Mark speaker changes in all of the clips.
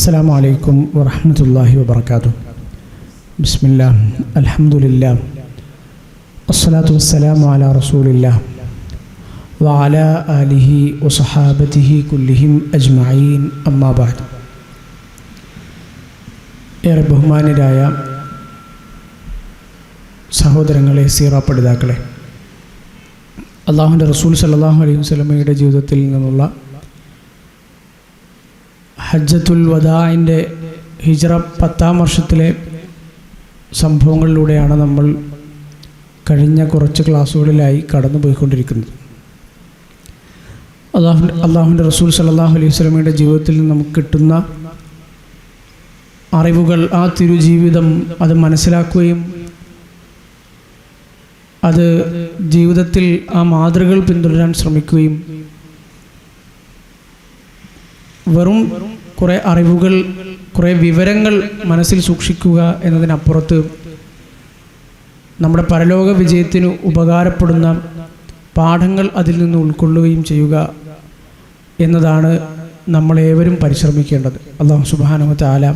Speaker 1: അസ്സലാമു അലൈക്കും വറഹ്മത്തുള്ളാഹി വബറകാതുഹു. ബിസ്മില്ലാഹ് അൽഹംദുലില്ലാഹ് വസ്സലാത്തു വസ്സലാമു അലാ റസൂലില്ലാഹ് വഅലാ ആലിഹി വസഹാബതിഹി കുല്ലിഹിം അജ്മഈൻ. അമ്മാ ബഅദ്. ഏറെ ബഹുമാന്യരായ സഹോദരങ്ങളെ, സീറ പഠിതാക്കളെ, അല്ലാഹുവിൻ്റെ റസൂൽ സല്ലല്ലാഹു അലൈഹി വസല്ലമയുടെ ജീവിതത്തിൽ നിന്നുള്ള ഹജ്ജത്തുൽ വദാഇൻ്റെ ഹിജ്റ 10-ാം വർഷത്തിലെ സംഭവങ്ങളിലൂടെയാണ് നമ്മൾ കഴിഞ്ഞ കുറച്ച് ക്ലാസ്സുകളിലായി കടന്നുപോയിക്കൊണ്ടിരിക്കുന്നത്. അല്ലാഹുവിൻ്റെ റസൂൽ സല്ലല്ലാഹു അലൈഹി വസല്ലമയുടെ ജീവിതത്തിൽ നിന്ന് നമുക്ക് കിട്ടുന്ന അറിവുകൾ, ആ തിരുജീവിതം അത് മനസ്സിലാക്കുകയും അത് ജീവിതത്തിൽ ആ മാതൃകകൾ പിന്തുടരാൻ ശ്രമിക്കുകയും വെറും കുറേ അറിവുകൾ, കുറേ വിവരങ്ങൾ മനസ്സിൽ സൂക്ഷിക്കുക എന്നതിനപ്പുറത്ത് നമ്മുടെ പരലോക വിജയത്തിന് ഉപകാരപ്പെടുന്ന പാഠങ്ങൾ അതിൽ നിന്ന് ഉൾക്കൊള്ളുകയും ചെയ്യുക എന്നതാണ് നമ്മളേവരും പരിശ്രമിക്കേണ്ടത്. അല്ലാഹു സുബ്ഹാനഹു വ തആല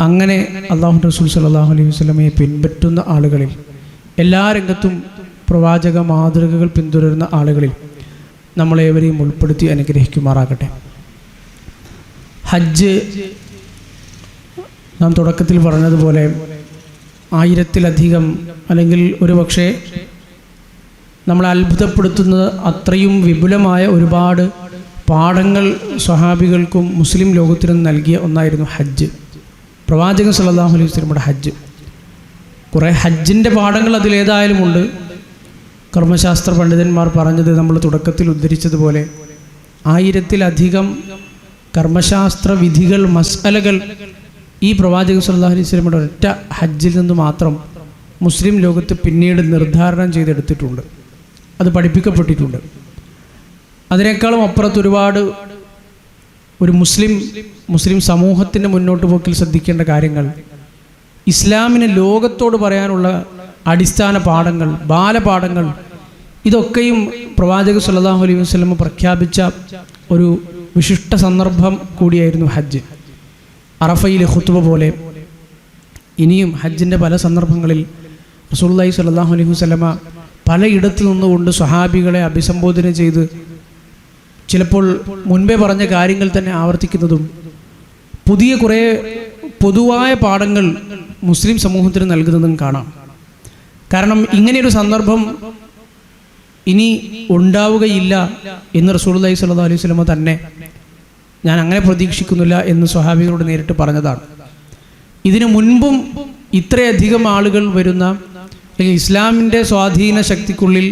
Speaker 1: അങ്ങനെ അല്ലാഹുവിൻ്റെ റസൂൽ സല്ലല്ലാഹു അലൈഹി വസല്ലമയെ പിൻപറ്റുന്ന ആളുകളിൽ, എല്ലാ രംഗത്തും പ്രവാചക മാതൃകകൾ പിന്തുടരുന്ന ആളുകളിൽ നമ്മളേവരെയും ഉൾപ്പെടുത്തി അനുഗ്രഹിക്കുമാറാകട്ടെ. ഹജ്ജ് നാം തുടക്കത്തിൽ പറഞ്ഞതുപോലെ 1000-ത്തിലധികം, അല്ലെങ്കിൽ ഒരു പക്ഷേ നമ്മളെ അത്ഭുതപ്പെടുത്തുന്നത് അത്രയും വിപുലമായ ഒരുപാട് പാഠങ്ങൾ സ്വഹാബികൾക്കും മുസ്ലിം ലോകത്തിനും നൽകിയ ഒന്നായിരുന്നു ഹജ്ജ്. പ്രവാചകൻ സല്ലല്ലാഹു അലൈഹി വസല്ലമയുടെ ഹജ്ജ്. കുറേ ഹജ്ജിൻ്റെ പാഠങ്ങൾ അതിലേതായാലും ഉണ്ട്. കർമ്മശാസ്ത്ര പണ്ഡിതന്മാർ പറഞ്ഞത് നമ്മൾ തുടക്കത്തിൽ ഉദ്ധരിച്ചതുപോലെ 1000-ത്തിലധികം കർമ്മശാസ്ത്ര വിധികൾ, മസ്അലകൾ ഈ പ്രവാചകൻ സല്ലല്ലാഹു അലൈഹി വസല്ലമയുടെ ഒറ്റ ഹജ്ജിൽ നിന്ന് മാത്രം മുസ്ലിം ലോകത്ത് പിന്നീട് നിർദ്ധാരണം ചെയ്തെടുത്തിട്ടുണ്ട്, അത് പഠിപ്പിക്കപ്പെട്ടിട്ടുണ്ട്. അതിനേക്കാളും അപ്പുറത്ത് ഒരുപാട് ഒരു മുസ്ലിം സമൂഹത്തിൻ്റെ മുന്നോട്ട് പോക്കിൽ ശ്രദ്ധിക്കേണ്ട കാര്യങ്ങൾ, ഇസ്ലാമിന് ലോകത്തോട് പറയാനുള്ള അടിസ്ഥാന പാഠങ്ങൾ, ബാലപാഠങ്ങൾ, ഇതൊക്കെയും പ്രവാചകൻ സല്ലല്ലാഹു അലൈഹി വസല്ലം പ്രഖ്യാപിച്ച ഒരു വിശിഷ്ട സന്ദർഭം കൂടിയായിരുന്നു ഹജ്ജ്. അറഫയിലെ ഖുത്ബ പോലെ ഇനിയും ഹജ്ജിൻ്റെ പല സന്ദർഭങ്ങളിൽ റസൂലുള്ളാഹി സ്വല്ലല്ലാഹു അലൈഹി വസല്ലമ പലയിടത്തു നിന്നുകൊണ്ട് സ്വഹാബികളെ അഭിസംബോധന ചെയ്ത് ചിലപ്പോൾ മുൻപേ പറഞ്ഞ കാര്യങ്ങൾ തന്നെ ആവർത്തിക്കുന്നതും പുതിയ കുറേ പൊതുവായ പാഠങ്ങൾ മുസ്ലിം സമൂഹത്തിന് നൽകുന്നതും കാണാം. കാരണം ഇങ്ങനെയൊരു സന്ദർഭം ഇനി ഉണ്ടാവുകയില്ല എന്ന് റസൂലുള്ളാഹി സ്വല്ലല്ലാഹു അലൈഹി വസല്ലമ തന്നെ, ഞാൻ അങ്ങനെ പ്രതീക്ഷിക്കുന്നില്ല എന്ന് സ്വഹാബികളോട് നേരിട്ട് പറഞ്ഞതാണ്. ഇതിനു മുൻപും ഇത്രയധികം ആളുകൾ വരുന്ന, അല്ലെങ്കിൽ ഇസ്ലാമിൻ്റെ സ്വാധീന ശക്തിക്കുള്ളിൽ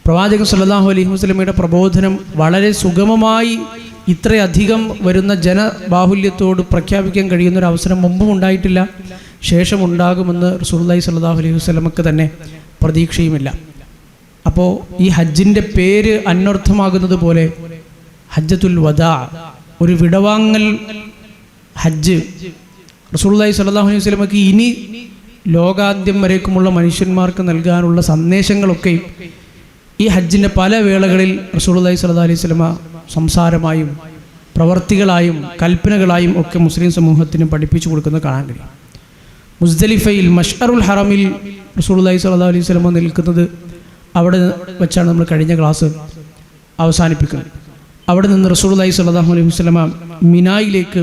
Speaker 1: പ്രവാചകൻ സല്ലല്ലാഹു അലൈഹി വസല്ലമയുടെ പ്രബോധനം വളരെ സുഗമമായി ഇത്രയധികം വരുന്ന ജനബാഹുല്യത്തോട് പ്രഖ്യാപിക്കാൻ കഴിയുന്നൊരവസരം മുമ്പും ഉണ്ടായിട്ടില്ല, ശേഷം ഉണ്ടാകുമെന്ന് റസൂലുള്ളാഹി സ്വല്ലല്ലാഹു അലൈഹി വസല്ലമക്ക് തന്നെ പ്രതീക്ഷയുമില്ല. അപ്പോൾ ഈ ഹജ്ജിൻ്റെ പേര് അന്വർത്ഥമാകുന്നത് പോലെ ഹജ്ജത്തുൽ വദാ, ഒരു വിടവാങ്ങൽ ഹജ്ജ്. റസൂലുള്ളാഹി സ്വല്ലല്ലാഹു അലൈഹി വസല്ലമക്ക് ഇനി ലോകാന്ത്യം വരേക്കുമുള്ള മനുഷ്യന്മാർക്ക് നൽകാനുള്ള സന്ദേശങ്ങളൊക്കെ ഈ ഹജ്ജിൻ്റെ പല വേളകളിൽ റസൂലുള്ളാഹി സ്വല്ലല്ലാഹു അലൈഹി വസല്ലമ സംസാരമായും പ്രവർത്തികളായും കൽപ്പനകളായും ഒക്കെ മുസ്ലിം സമൂഹത്തിന് പഠിപ്പിച്ചു കൊടുക്കുന്നത് കാണാൻ കഴിയും. മുസ്ദലിഫയിൽ മഷ്അറുൽ ഹറമിൽ റസൂലുള്ളാഹി സ്വല്ലല്ലാഹു അലൈഹി വസല്ലമ നിൽക്കുന്നത്, അവിടെ വെച്ചാണ് നമ്മൾ കഴിഞ്ഞ ക്ലാസ് അവസാനിപ്പിക്കുന്നത്. അവിടെ നിന്ന് റസൂലുള്ളാഹി സ്വല്ലല്ലാഹു അലൈഹി വസല്ലമ മിനായിലേക്ക്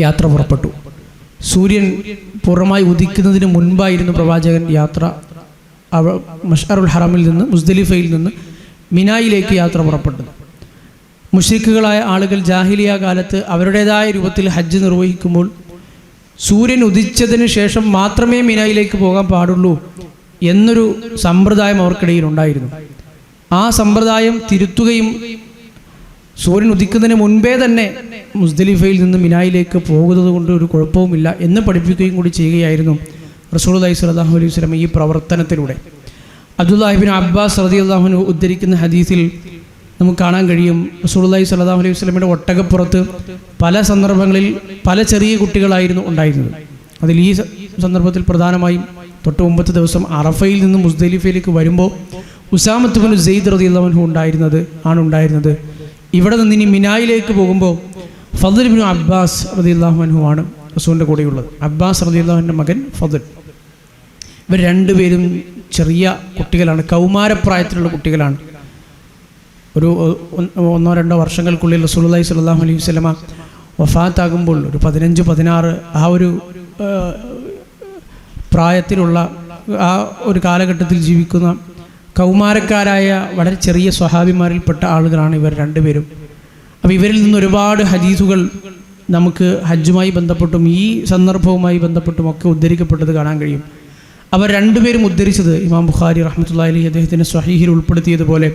Speaker 1: യാത്ര പുറപ്പെട്ടു. സൂര്യൻ പൂർണ്ണമായി ഉദിക്കുന്നതിന് മുൻപായിരുന്നു പ്രവാചകൻ യാത്ര. മഷ്അറുൽ ഹറമിൽ നിന്ന്, മുസ്ദലിഫയിൽ നിന്ന് മിനായിലേക്ക് യാത്ര പുറപ്പെട്ടത്. മുശ്രിക്കുകളായ ആളുകൾ ജാഹിലിയ കാലത്ത് അവരുടേതായ രൂപത്തിൽ ഹജ്ജ് നിർവഹിക്കുമ്പോൾ സൂര്യൻ ഉദിച്ചതിന് ശേഷം മാത്രമേ മിനായിലേക്ക് പോകാൻ പാടുള്ളൂ എന്നൊരു സമ്പ്രദായം അവർക്കിടയിൽ ഉണ്ടായിരുന്നു. ആ സമ്പ്രദായം തിരുത്തുകയും സൂര്യൻ ഉദിക്കുന്നതിന് മുൻപേ തന്നെ മുസ്ദലിഫയിൽ നിന്ന് മിനായിലേക്ക് പോകുന്നത് കൊണ്ട് ഒരു കുഴപ്പവുമില്ല എന്ന് പഠിപ്പിക്കുകയും കൂടി ചെയ്യുകയായിരുന്നു റസൂലുള്ളാഹി സ്വല്ലല്ലാഹു അലൈഹി വസല്ലം ഈ പ്രവർത്തനത്തിലൂടെ. അബ്ദുല്ലാഹി ഇബ്നു അബ്ബാസ് റളിയല്ലാഹു അൻഹു ഉദ്ധരിക്കുന്ന ഹദീസിൽ നമുക്ക് കാണാൻ കഴിയും, റസൂലുള്ളാഹി സ്വല്ലല്ലാഹു അലൈഹി വസല്ലമയുടെ ഒട്ടകപ്പുറത്ത് പല സന്ദർഭങ്ങളിൽ പല ചെറിയ കുട്ടികളായിരുന്നു ഉണ്ടായിരുന്നത്. അതിൽ ഈ സന്ദർഭത്തിൽ പ്രധാനമായും തൊട്ട് മുമ്പത്തെ ദിവസം അറഫയിൽ നിന്ന് മുസ്ദലിഫയിലേക്ക് വരുമ്പോൾ ഉസാമത്ത് ഇബ്നു സെയ്ദ് റളിയല്ലാഹു അൻഹു ഉണ്ടായിരുന്നത്. ഇവിടെ നിന്ന് ഇനി മിനായിലേക്ക് പോകുമ്പോൾ ഫദ്ൽ ഇബ്നു അബ്ബാസ് റളിയല്ലാഹു അൻഹു ആണ് റസൂലിൻ്റെ കൂടെയുള്ളത്. അബ്ബാസ് റളിയല്ലാഹു അൻഹുവിൻ്റെ മകൻ ഫദ്ൽ. ഇവർ രണ്ടുപേരും ചെറിയ കുട്ടികളാണ്, കൗമാരപ്രായത്തിലുള്ള കുട്ടികളാണ്. ഒരു 1-2 വർഷങ്ങൾക്കുള്ളിൽ റസൂലുള്ളാഹി സ്വല്ലല്ലാഹു അലൈഹി വസല്ലമ വഫാത്താകുമ്പോൾ ഒരു 15-16 ആ ഒരു പ്രായത്തിലുള്ള ആ ഒരു കാലഘട്ടത്തിൽ ജീവിക്കുന്ന കൗമാരക്കാരായ വളരെ ചെറിയ സ്വഹാബിമാരിൽപ്പെട്ട ആളുകളാണ് ഇവർ രണ്ടുപേരും. അപ്പോൾ ഇവരിൽ നിന്ന് ഒരുപാട് ഹദീസുകൾ നമുക്ക് ഹജ്ജുമായി ബന്ധപ്പെട്ടും ഈ സന്ദർഭവുമായി ബന്ധപ്പെട്ടും ഒക്കെ ഉദ്ധരിക്കപ്പെട്ടത് കാണാൻ കഴിയും. അവർ രണ്ടുപേരും ഉദ്ധരിച്ചത് ഇമാം ബുഖാരി റഹ്മത്തുള്ളാഹി അലൈഹി അദ്ദേഹത്തിൻ്റെ സ്വഹീഹിൽ ഉൾപ്പെടുത്തിയതുപോലെ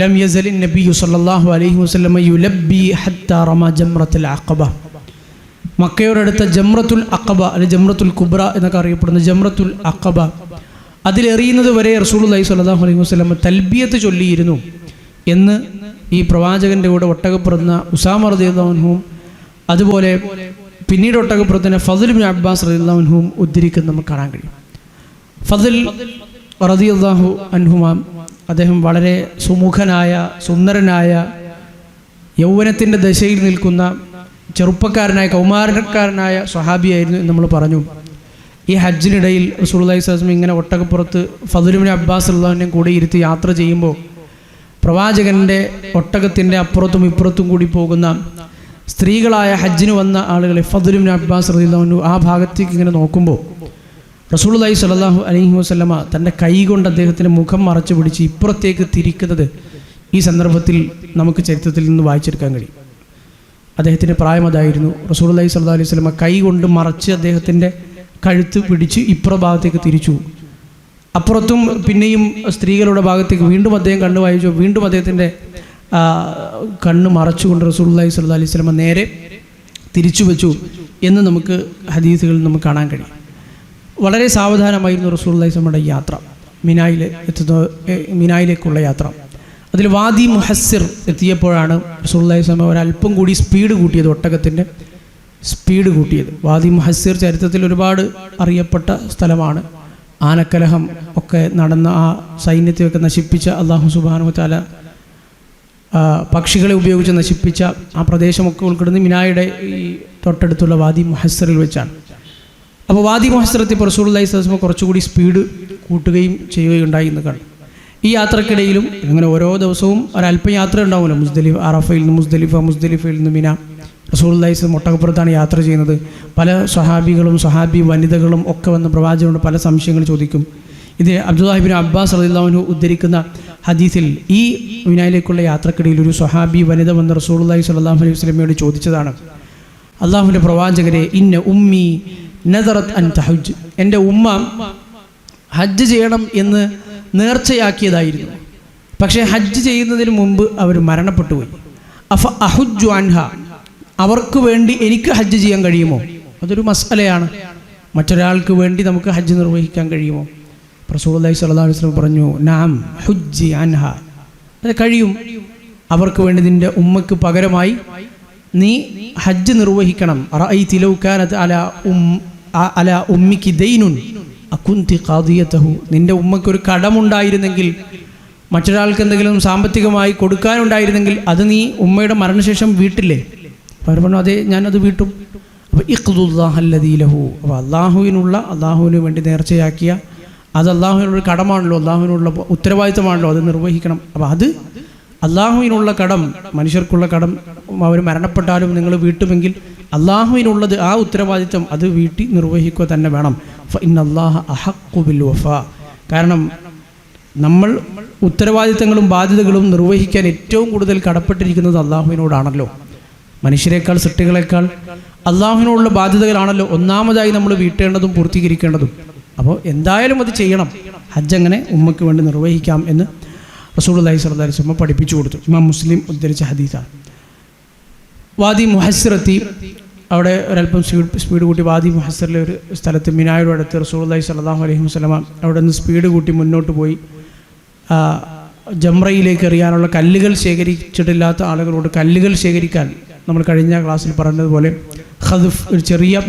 Speaker 1: ലം യസലിൻ നബിയു സല്ലല്ലാഹു അലൈഹി വസല്ലമ യുലബ്ബി ഹത്താ റമ ജംറത്തുൽ അഖബ. മക്കയോടടുത്ത ജംറത്തുൽ അഖബ അല്ലെങ്കിൽ ജംറത്തുൽ കുബ്ര എന്നൊക്കെ അറിയപ്പെടുന്ന ജംറത്തുൽ അഖബ അതിലെറിയുന്നത് വരെ റസൂലുള്ളാഹി സ്വല്ലല്ലാഹു അലൈഹി വസല്ലമ തൽബിയത്ത് ചൊല്ലിയിരുന്നു എന്ന് ഈ പ്രവാചകൻ്റെ കൂടെ ഒട്ടകപ്പുറത്തുന്ന ഉസാമ റളിയല്ലാഹു അൻഹുവും അതുപോലെ പിന്നീട് ഒട്ടകപ്പുറത്തുന്ന ഫദ്ൽ ഇബ്നു അബ്ബാസ് റളിയല്ലാഹു അൻഹുവും ഉദ്ധരിക്കുന്നത് നമുക്ക് കാണാൻ കഴിയും. ഫദ്ൽ റളിയല്ലാഹു അൻഹുമാ അദ്ദേഹം വളരെ സുമുഖനായ സുന്ദരനായ യൗവനത്തിൻ്റെ ദശയിൽ നിൽക്കുന്ന ചെറുപ്പക്കാരനായ കൗമാരക്കാരനായ സ്വഹാബിയായിരുന്നു എന്ന് നമ്മൾ പറഞ്ഞു. ഈ ഹജ്ജിനിടയിൽ റസൂലുള്ളാഹി സ്വല്ലല്ലാഹു അലൈഹി വസല്ലം ഇങ്ങനെ ഒട്ടകപ്പുറത്ത് ഫദ്ൽ ഇബ്നു അബ്ബാസ് റളിയല്ലാഹു അൻഹുവിനെ കൂടെ ഇരുത്തി യാത്ര ചെയ്യുമ്പോൾ പ്രവാചകൻ്റെ ഒട്ടകത്തിൻ്റെ അപ്പുറത്തും ഇപ്പുറത്തും കൂടി പോകുന്ന സ്ത്രീകളായ ഹജ്ജിന് വന്ന ആളുകളെ ഫദ്ൽ ഇബ്നു അബ്ബാസ് റളിയല്ലാഹു അൻഹു ആ ഭാഗത്തേക്ക് ഇങ്ങനെ നോക്കുമ്പോൾ റസൂലുള്ളാഹി സ്വല്ലല്ലാഹു അലൈഹി വസല്ലമ തൻ്റെ കൈ കൊണ്ട് അദ്ദേഹത്തിൻ്റെ മുഖം മറച്ചു പിടിച്ച് ഇപ്പുറത്തേക്ക് തിരിക്കുന്നത് ഈ സന്ദർഭത്തിൽ നമുക്ക് ചരിത്രത്തിൽ നിന്ന് വായിച്ചെടുക്കാൻ കഴിയും. അദ്ദേഹത്തിൻ്റെ പ്രായം അതായിരുന്നു. റസൂലുള്ളാഹി സ്വല്ലല്ലാഹു അലൈഹി വസല്ലമ കൈ കൊണ്ട് മറച്ച് അദ്ദേഹത്തിൻ്റെ കഴുത്ത് പിടിച്ച് ഇപ്പുറ ഭാഗത്തേക്ക് തിരിച്ചു. അപ്പുറത്തും പിന്നെയും സ്ത്രീകളുടെ ഭാഗത്തേക്ക് വീണ്ടും അദ്ദേഹം കണ്ണു വായിച്ചു. വീണ്ടും അദ്ദേഹത്തിൻ്റെ കണ്ണ് മറച്ചുകൊണ്ട് റസൂലുള്ളാഹി സ്വല്ലല്ലാഹു അലൈഹി വസല്ലമ നേരെ തിരിച്ചു വെച്ചു എന്ന് നമുക്ക് ഹദീസുകളിൽ നമുക്ക് കാണാൻ കഴിയും. വളരെ സാവധാനമായിരുന്നു റസൂലുള്ളാഹി സ്വല്ലല്ലാഹു അലൈഹി വസല്ലമയുടെ യാത്ര, മിനായിലേക്കുള്ള യാത്ര. അതിൽ വാദി മുഹസ്സിർ എത്തിയപ്പോഴാണ് റസൂലുള്ളാഹി സ്വല്ലല്ലാഹു അലൈഹി വസല്ലം ഒരല്പം കൂടി സ്പീഡ് കൂട്ടിയത്, ഒട്ടകത്തിൻ്റെ സ്പീഡ് കൂട്ടിയത്. വാദി മുഹസ്സിർ ചരിത്രത്തിൽ ഒരുപാട് അറിയപ്പെട്ട സ്ഥലമാണ്. ആനക്കലഹം ഒക്കെ നടന്ന ആ സൈന്യത്തെയൊക്കെ നശിപ്പിച്ച അല്ലാഹു സുബ്ഹാനഹു വ തആല പക്ഷികളെ ഉപയോഗിച്ച് നശിപ്പിച്ച ആ പ്രദേശമൊക്കെ ഉൾപ്പെടുന്ന മിനായുടെ ഈ തൊട്ടടുത്തുള്ള വാദി മുഹസ്സിറിൽ വെച്ചാണ്. അപ്പോൾ വാദി മുഹസ്സിറത്തിൽ റസൂലുള്ളാഹി സ്വല്ലല്ലാഹു അലൈഹി വസല്ലം കുറച്ചുകൂടി സ്പീഡ് കൂട്ടുകയും ചെയ്യുകയുണ്ടായി എന്ന് കാണും. ഈ യാത്രക്കിടയിലും ഇങ്ങനെ ഓരോ ദിവസവും ഒരല്പം യാത്ര ഉണ്ടാവുമല്ലോ. അറഫയിൽ നിന്ന് മുസ്ദലിഫയിൽ നിന്ന് മിന. റസൂലുള്ളാഹി സ്വല്ലല്ലാഹു അലൈഹി വസല്ലം ഒട്ടകപ്പുറത്താണ് യാത്ര ചെയ്യുന്നത്. പല സ്വഹാബികളും സ്വഹാബി വനിതകളും ഒക്കെ വന്ന് പ്രവാചകനോട് പല സംശയങ്ങൾ ചോദിക്കും. ഇത് അബ്ദുല്ലാഹി ഇബ്നു അബ്ബാസ് റളിയല്ലാഹു അൻഹു ഉദ്ധരിക്കുന്ന ഹദീസിൽ ഈ മിനായിലേക്കുള്ള യാത്രക്കിടയിൽ ഒരു സ്വഹാബി വനിത വന്ന് റസൂലുള്ളാഹി സ്വല്ലല്ലാഹു അലൈഹി വസല്ലമയോട് ചോദിച്ചതാണ്, അല്ലാഹുവിൻ്റെ പ്രവാചകരെ, ഇന്ന ഉമ്മി നദറത് അൻ തഹജ്ജ്, എൻ്റെ ഉമ്മ ഹജ്ജ് ചെയ്യണം എന്ന് നേർച്ചയാക്കിയതായിരുന്നു. പക്ഷേ ഹജ്ജ് ചെയ്യുന്നതിന് മുമ്പ് അവർ മരണപ്പെട്ടു പോയി. അഫ അഹുജ്ജു അൻഹ, അവർക്ക് വേണ്ടി എനിക്ക് ഹജ്ജ് ചെയ്യാൻ കഴിയുമോ? അതൊരു മസ്അലയാണ്. മറ്റൊരാൾക്ക് വേണ്ടി നമുക്ക് ഹജ്ജ് നിർവഹിക്കാൻ കഴിയുമോ? റസൂലുള്ളാഹി സ്വല്ലല്ലാഹു അലൈഹി വസല്ലം പറഞ്ഞു, നഅം ഹുജ്ജി അൻഹ, അത് കഴിയും. അവർക്ക് വേണ്ടി നിൻ്റെ ഉമ്മക്ക് പകരമായി നീ ഹജ്ജ് നിർവഹിക്കണം. റഅയ്തി ലൗ കാനത് അലാ ഉമ്മിക്കി ദൈനുൻ അകുന്തി ഖാദിയതഹു, നിൻ്റെ ഉമ്മക്കൊരു കടമുണ്ടായിരുന്നെങ്കിൽ, മറ്റൊരാൾക്ക് എന്തെങ്കിലും സാമ്പത്തികമായി കൊടുക്കാനുണ്ടായിരുന്നെങ്കിൽ അത് നീ ഉമ്മയുടെ മരണശേഷം വീട്ടില്ലേ? അവർ പറഞ്ഞു, അതെ, ഞാനത് വീട്ടും. അപ്പോൾ ഇഖ്ദുല്ലാഹ അല്ലദീ ലഹു, അപ്പോൾ അള്ളാഹുവിന് വേണ്ടി നേർച്ചയാക്കിയ അത് അള്ളാഹുവിനുള്ള കടമാണല്ലോ, അള്ളാഹുവിനുള്ള ഉത്തരവാദിത്തമാണല്ലോ, അത് നിർവഹിക്കണം. അപ്പോൾ അത് അള്ളാഹുവിനുള്ള കടം, മനുഷ്യർക്കുള്ള കടം അവർ മരണപ്പെട്ടാലും നിങ്ങൾ വീട്ടുമെങ്കിൽ അള്ളാഹുവിനുള്ളത് ആ ഉത്തരവാദിത്തം അത് വീട്ടി നിർവഹിക്കുക തന്നെ വേണം. ഫഇന്നല്ലാഹ അഹഖു ബിൽ വഫാ, കാരണം നമ്മൾ ഉത്തരവാദിത്തങ്ങളും ബാധ്യതകളും നിർവഹിക്കാൻ ഏറ്റവും കൂടുതൽ കടപ്പെട്ടിരിക്കുന്നത് അള്ളാഹുവിനോടാണല്ലോ. മനുഷ്യരെക്കാൾ സൃഷ്ടികളെക്കാൾ അള്ളാഹുവിനോടുള്ള ബാധ്യതകളാണല്ലോ ഒന്നാമതായി നമ്മൾ വീട്ടേണ്ടതും പൂർത്തീകരിക്കേണ്ടതും. അപ്പോൾ എന്തായാലും അത് ചെയ്യണം. ഹജ്ജ് അങ്ങനെ ഉമ്മയ്ക്ക് വേണ്ടി നിർവഹിക്കാം എന്ന് റസൂലുള്ളാഹി സ്വല്ലല്ലാഹു അലൈഹി വസല്ലം പഠിപ്പിച്ചു കൊടുത്തു. ഇമാം മുസ്ലിം ഉദ്ധരിച്ച ഹദീസാണ്. വാദി മുഹസ്സിറത്തി, അവിടെ ഒരല്പം സ്പീഡ് കൂട്ടി വാദി മുഹസ്സിറിലെ ഒരു സ്ഥലത്ത് മിനായുടെ അടുത്ത് റസൂലുള്ളാഹി സ്വല്ലല്ലാഹു അലൈഹി വസല്ലം അവിടെ നിന്ന് സ്പീഡ് കൂട്ടി മുന്നോട്ട് പോയി ജംറയിലേക്ക് എറിയാനുള്ള കല്ലുകൾ ശേഖരിച്ചിട്ടില്ലാത്ത ആളുകളോട് കല്ലുകൾ ശേഖരിക്കാൻ, നമ്മൾ കഴിഞ്ഞ ക്ലാസ്സിൽ പറഞ്ഞതുപോലെ ഖദ്ഫ്, ഒരു ചെറിയ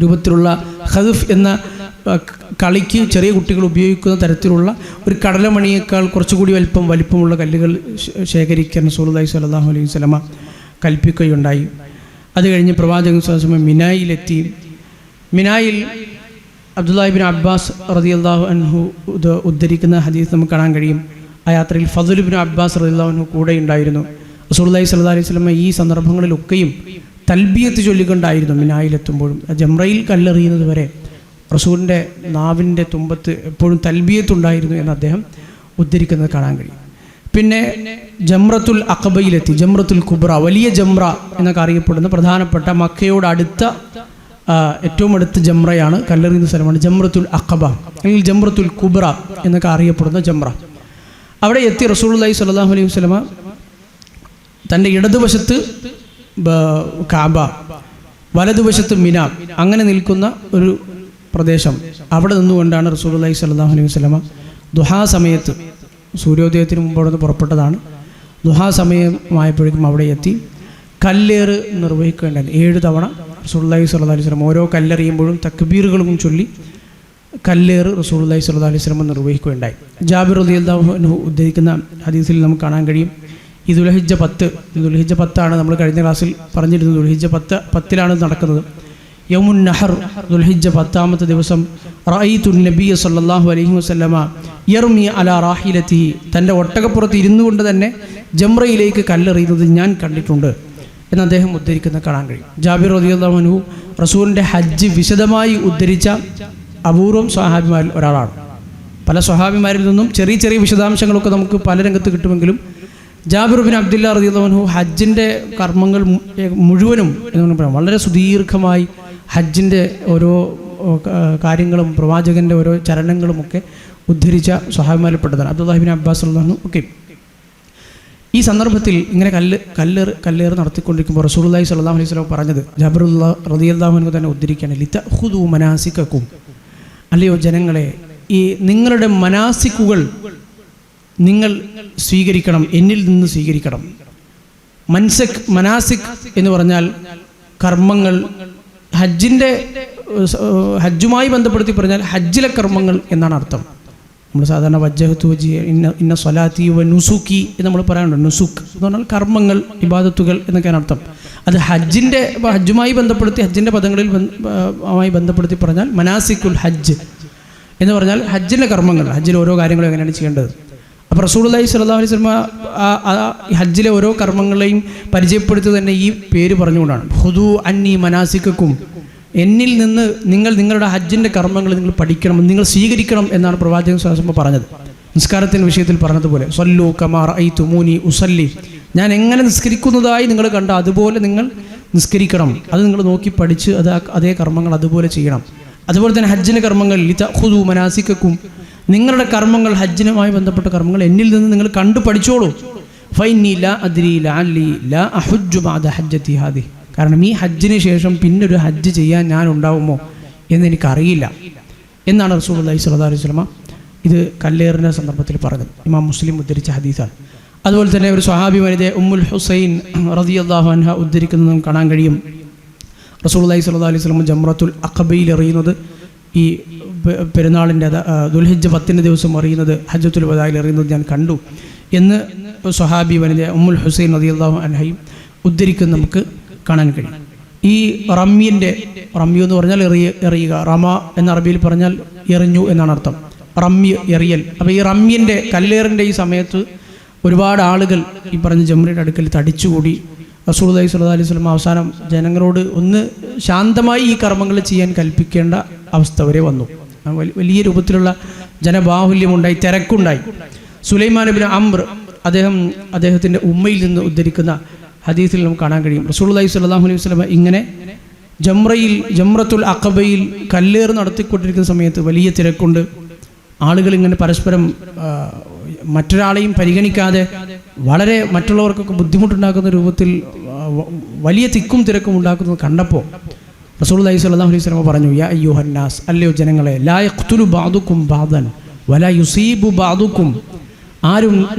Speaker 1: രൂപത്തിലുള്ള ഖദ്ഫ് എന്ന കളിക്ക് ചെറിയ കുട്ടികൾ ഉപയോഗിക്കുന്ന തരത്തിലുള്ള ഒരു കടലമണിയേക്കാൾ കുറച്ചുകൂടി വലിപ്പമുള്ള കല്ലുകൾ ശേഖരിക്കാൻ റസൂലുള്ളാഹി സ്വല്ലല്ലാഹു അലൈഹി വസല്ലം കൽപ്പിക്കുകയുണ്ടായി. അത് കഴിഞ്ഞ് പ്രവാചകൻ സ്വല്ലല്ലാഹു അലൈഹി വസല്ലം മിനായിലെത്തി. മിനായിൽ അബ്ദുല്ലാഹി ഇബ്നു അബ്ബാസ് റളിയല്ലാഹു അൻഹു ഉദ്ധരിക്കുന്ന ഹദീസ് നമുക്ക് കാണാൻ കഴിയും. ആ യാത്രയിൽ ഫദ്ൽ ഇബ്നു അബ്ബാസ് റളിയല്ലാഹു അൻഹു കൂടെ ഉണ്ടായിരുന്നു. റസൂലുള്ളാഹി സ്വല്ലല്ലാഹു അലൈഹി വസല്ലം ഈ സന്ദർഭങ്ങളിലൊക്കെയും തൽബിയത്ത് ചൊല്ലിക്കൊണ്ടായിരുന്നു മിനായിലെത്തുമ്പോഴും. ജംറയിൽ കല്ലെറിയുന്നത് വരെ റസൂലിൻ്റെ നാവിൻ്റെ തുമ്പത്ത് എപ്പോഴും തൽബിയത്തുണ്ടായിരുന്നു എന്ന് അദ്ദേഹം ഉദ്ധരിക്കുന്നത് കാണാൻ കഴിയും. പിന്നെ ജംറത്തുൽ അഖബയിലെത്തി. ജംറത്തുൽ കുബ്ര, വലിയ ജംറ എന്നൊക്കെ അറിയപ്പെടുന്ന പ്രധാനപ്പെട്ട മക്കയോട് അടുത്ത ഏറ്റവും അടുത്ത ജംറയാണ്, കല്ലെറിയുന്ന സ്ഥലമാണ് ജംറത്തുൽ അഖബ അല്ലെങ്കിൽ ജംറത്തുൽ കുബ്ര എന്നൊക്കെ അറിയപ്പെടുന്ന ജംറ. അവിടെ എത്തി റസൂലുള്ളാഹി സ്വല്ലല്ലാഹു അലൈഹി വസല്ലമ തൻ്റെ ഇടതുവശത്ത് കാബ, വലതുവശത്ത് മിന, അങ്ങനെ നിൽക്കുന്ന ഒരു പ്രദേശം. അവിടെ നിന്നുകൊണ്ടാണ് റസൂലുള്ളാഹി സ്വല്ലല്ലാഹു അലൈഹി വസല്ലമ ദുഹാ സമയത്ത്, സൂര്യോദയത്തിന് മുമ്പ് അവിടെ നിന്ന് പുറപ്പെട്ടതാണ്, ദുഹാ സമയമായപ്പോഴേക്കും അവിടെ എത്തി കല്ലേറ് നിർവഹിക്കേണ്ടത്. 7 തവണ റസൂലുള്ളാഹി സ്വല്ലല്ലാഹു അലൈഹി വസല്ലം ഓരോ കല്ലെറിയുമ്പോഴും തക്ബീറുകളും ചൊല്ലി കല്ലേറ് റസൂലുള്ളാഹി സ്വല്ലല്ലാഹു അലൈഹി വസല്ലം നിർവഹിക്കുകയുണ്ടായി. ജാബിർ റളിയല്ലാഹു അൻഹു ഉദ്ധരിക്കുന്ന ഹദീസിൽ നമുക്ക് കാണാൻ കഴിയും, ഈ ദുൽഹിജ്ജ 10 നമ്മൾ കഴിഞ്ഞ ക്ലാസ്സിൽ പറഞ്ഞിരുന്നത്. ദുൽഹിജ്ജ 10 നടക്കുന്നത്. യൗമുൻ നഹർ, ദുൽഹിജ്ജ 10-ാമത്തെ ദിവസം, റഅയ്തു നബിയ സല്ലല്ലാഹു അലൈഹി വസല്ലമ യർമി അലാ റാഹിലതിഹി, തൻ്റെ ഒട്ടകപ്പുറത്ത് ഇരുന്നു കൊണ്ട് തന്നെ ജംറയിലേക്ക് കല്ലെറിയുന്നത് ഞാൻ കണ്ടിട്ടുണ്ട് എന്ന് അദ്ദേഹം ഉദ്ധരിക്കുന്ന കാണാൻ കഴിയും. ജാബിർ റളിയല്ലാഹു അൻഹു റസൂലിൻ്റെ ഹജ്ജ് വിശദമായി ഉദ്ധരിച്ച അപൂർവം സ്വഹാബിമാരിൽ ഒരാളാണ്. പല സ്വഹാബിമാരിൽ നിന്നും ചെറിയ ചെറിയ വിശദാംശങ്ങളൊക്കെ നമുക്ക് പല രംഗത്ത് കിട്ടുമെങ്കിലും ജാബിർ ബിൻ അബ്ദുല്ലാ റളിയല്ലാഹു അൻഹു ഹജ്ജിൻ്റെ കർമ്മങ്ങൾ മുഴുവനും എന്ന് പറയാം വളരെ സുദീർഘമായി ഹജ്ജിൻ്റെ ഓരോ കാര്യങ്ങളും പ്രവാചകൻ്റെ ഓരോ ചരണങ്ങളുമൊക്കെ ഉദ്ധരിച്ച സ്വഹാബിമാരിൽപ്പെട്ടതാണ്. അബ്ദുല്ലാഹി ബിൻ അബ്ബാസ് റളിയല്ലാഹു അൻഹു ഒക്കെ. ഈ സന്ദർഭത്തിൽ ഇങ്ങനെ കല്ലേറ് നടത്തിക്കൊണ്ടിരിക്കുമ്പോൾ റസൂലുള്ളാഹി സ്വല്ലല്ലാഹു അലൈഹി വസല്ലം പറഞ്ഞത്, ജാബിർ റളിയല്ലാഹു അൻഹു തന്നെ ഉദ്ധരിക്കുകയാണ്, ലിതഖുദു മനാസികക്കും, അല്ലയോ ജനങ്ങളെ, ഈ നിങ്ങളുടെ മനാസിക്കുകൾ നിങ്ങൾ സ്വീകരിക്കണം, എന്നിൽ നിന്ന് സ്വീകരിക്കണം. മനാസിക് എന്ന് പറഞ്ഞാൽ കർമ്മങ്ങൾ, ഹജ്ജുമായി ബന്ധപ്പെടുത്തി പറഞ്ഞാൽ ഹജ്ജിലെ കർമ്മങ്ങൾ എന്നാണ് അർത്ഥം. നമ്മൾ സാധാരണ വജ്ജഹത്തു വജിയ ഇന്ന സ്വലാത്തി വ നുസുക്കി എന്ന് നമ്മൾ പറയാറുണ്ട്. നുസുക്ക് എന്ന് പറഞ്ഞാൽ കർമ്മങ്ങൾ, ഇബാദത്തുകൾ എന്നൊക്കെയാണ് അർത്ഥം. അത് ഹജ്ജുമായി ബന്ധപ്പെടുത്തി, ഹജ്ജിൻ്റെ പദങ്ങളിൽ ബന്ധപ്പെടുത്തി പറഞ്ഞാൽ മനാസിക്കുൽ ഹജ്ജ് എന്ന് പറഞ്ഞാൽ ഹജ്ജിൻ്റെ കർമ്മങ്ങൾ, ഹജ്ജിലെ ഓരോ കാര്യങ്ങളും എങ്ങനെയാണ് ചെയ്യേണ്ടത്. അപ്പോൾ റസൂലുള്ളാഹി സ്വല്ലല്ലാഹു അലൈഹി വസല്ലം ഹജ്ജിലെ ഓരോ കർമ്മങ്ങളെയും പരിചയപ്പെടുത്തുക തന്നെ ഈ പേര് പറഞ്ഞുകൊണ്ടാണ്. ഹുദു അന്നി മനാസിക്കക്കും, എന്നിൽ നിന്ന് നിങ്ങൾ നിങ്ങളുടെ ഹജ്ജിൻ്റെ കർമ്മങ്ങൾ നിങ്ങൾ പഠിക്കണം, നിങ്ങൾ സ്വീകരിക്കണം എന്നാണ് പ്രവാചകൻ സ്വല്ലല്ലാഹു അലൈഹി വസല്ലം പറഞ്ഞത്. നിസ്കാരത്തിൻ്റെ വിഷയത്തിൽ പറഞ്ഞതുപോലെ സല്ലു കമാ റഅയ്തുമൂനി ഉസല്ലി, ഞാൻ എങ്ങനെ നിസ്കരിക്കുന്നതായി നിങ്ങൾ കണ്ട അതുപോലെ നിങ്ങൾ നിസ്കരിക്കണം, അത് നിങ്ങൾ നോക്കി പഠിച്ച് അതേ കർമ്മങ്ങൾ അതുപോലെ ചെയ്യണം. അതുപോലെ തന്നെ ഹജ്ജിൻ്റെ കർമ്മങ്ങൾ ലിതഖുദു മനാസിക്കക്കും, നിങ്ങളുടെ കർമ്മങ്ങൾ, ഹജ്ജിനുമായി ബന്ധപ്പെട്ട കർമ്മങ്ങൾ എന്നിൽ നിന്ന് നിങ്ങൾ കണ്ടു പഠിച്ചോളൂ. ഫൈന്നി ലാ അദ്രി ലഅല്ലി ലാ അഹുജ്ജു ബഅദ ഹജ്ജതി ഹാദിഹി, കാരണം ഈ ഹജ്ജിന് ശേഷം പിന്നൊരു ഹജ്ജ് ചെയ്യാൻ ഞാൻ ഉണ്ടാവുമോ എന്നെനിക്കറിയില്ല എന്നാണ് റസൂലുള്ളാഹി സ്വല്ലല്ലാഹു അലൈഹി വസല്ലം ഇത് കല്ലേറിൻ്റെ സന്ദർഭത്തിൽ പറഞ്ഞത്. ഇമാം മുസ്ലിം ഉദ്ധരിച്ച ഹദീസാണ്. അതുപോലെ തന്നെ ഒരു സ്വഹാബി വനിത ഉമ്മുൽ ഹുസൈൻ റളിയല്ലാഹു അൻഹ ഉദ്ധരിക്കുന്നത് നമുക്ക് കാണാൻ കഴിയും. റസൂലുള്ളാഹി സ്വല്ലല്ലാഹു അലൈഹി വസല്ലം ജംറത്തുൽ അഖബയിൽ എറിയുന്നത്, ഈ പെരുന്നാളിൻ്റെ ദുൽഹിജ്ജ 10 ദിവസം എറിയുന്നത്, ഹജ്ജത്തുൽ വദായിൽ എറിയുന്നത് ഞാൻ കണ്ടു എന്ന് സ്വഹാബി വനിത ഉമ്മുൽ ഹുസൈൻ റളിയല്ലാഹു അൻഹയും ഉദ്ധരിക്കുന്ന നമുക്ക് കാണാൻ കഴിയും. ഈ റമ്യു എന്ന് പറഞ്ഞാൽ എറിയുക, റമ എന്ന അറബിയിൽ പറഞ്ഞാൽ എറിഞ്ഞു എന്നാണ് അർത്ഥം. റമ്യ, എറിയൽ. അപ്പോൾ ഈ റമ്യൻ്റെ കല്ലേറിൻ്റെ ഈ സമയത്ത് ഒരുപാട് ആളുകൾ ഈ പറഞ്ഞ ജംറയുടെ അടുക്കൽ തടിച്ചുകൂടി. റസൂലുള്ളാഹി സ്വല്ലല്ലാഹു അലൈഹി വസല്ലം അവസാനം ജനങ്ങളോട് ഒന്ന് ശാന്തമായി ഈ കർമ്മങ്ങൾ ചെയ്യാൻ കൽപ്പിക്കേണ്ട അവസ്ഥ വരെ വന്നു. വലിയ രൂപത്തിലുള്ള ജനബാഹുല്യമുണ്ടായി, തിരക്കുണ്ടായി. സുലൈമാൻ ഇബ്നു അംർ അദ്ദേഹത്തിൻ്റെ ഉമ്മയിൽ നിന്ന് ഉദ്ധരിക്കുന്ന ഹദീസിൽ നമുക്ക് കാണാൻ കഴിയും. റസൂലുള്ളാഹി സ്വല്ലല്ലാഹു അലൈഹി വസല്ലം ഇങ്ങനെ ജംറത്തുൽ അഖബയിൽ കല്ലേറ് നടത്തിക്കൊണ്ടിരിക്കുന്ന സമയത്ത് വലിയ തിരക്കുണ്ട്. ആളുകൾ ഇങ്ങനെ പരസ്പരം മറ്റൊരാളെയും പരിഗണിക്കാതെ വളരെ മറ്റുള്ളവർക്കൊക്കെ ബുദ്ധിമുട്ടുണ്ടാക്കുന്ന രൂപത്തിൽ വലിയ തിക്കും തിരക്കും ഉണ്ടാക്കുന്നത് കണ്ടപ്പോൾ റസൂലുള്ളാഹി സ്വല്ലല്ലാഹു അലൈഹി വസല്ലം പറഞ്ഞു, യാ അയ്യുഹന്നാസ്, അല്ലയോ ജനങ്ങളെ, ലാ യഖ്തുലു ബഅദുക്കും ബഅദൻ വലാ യുസീബു ബഅദുക്കും,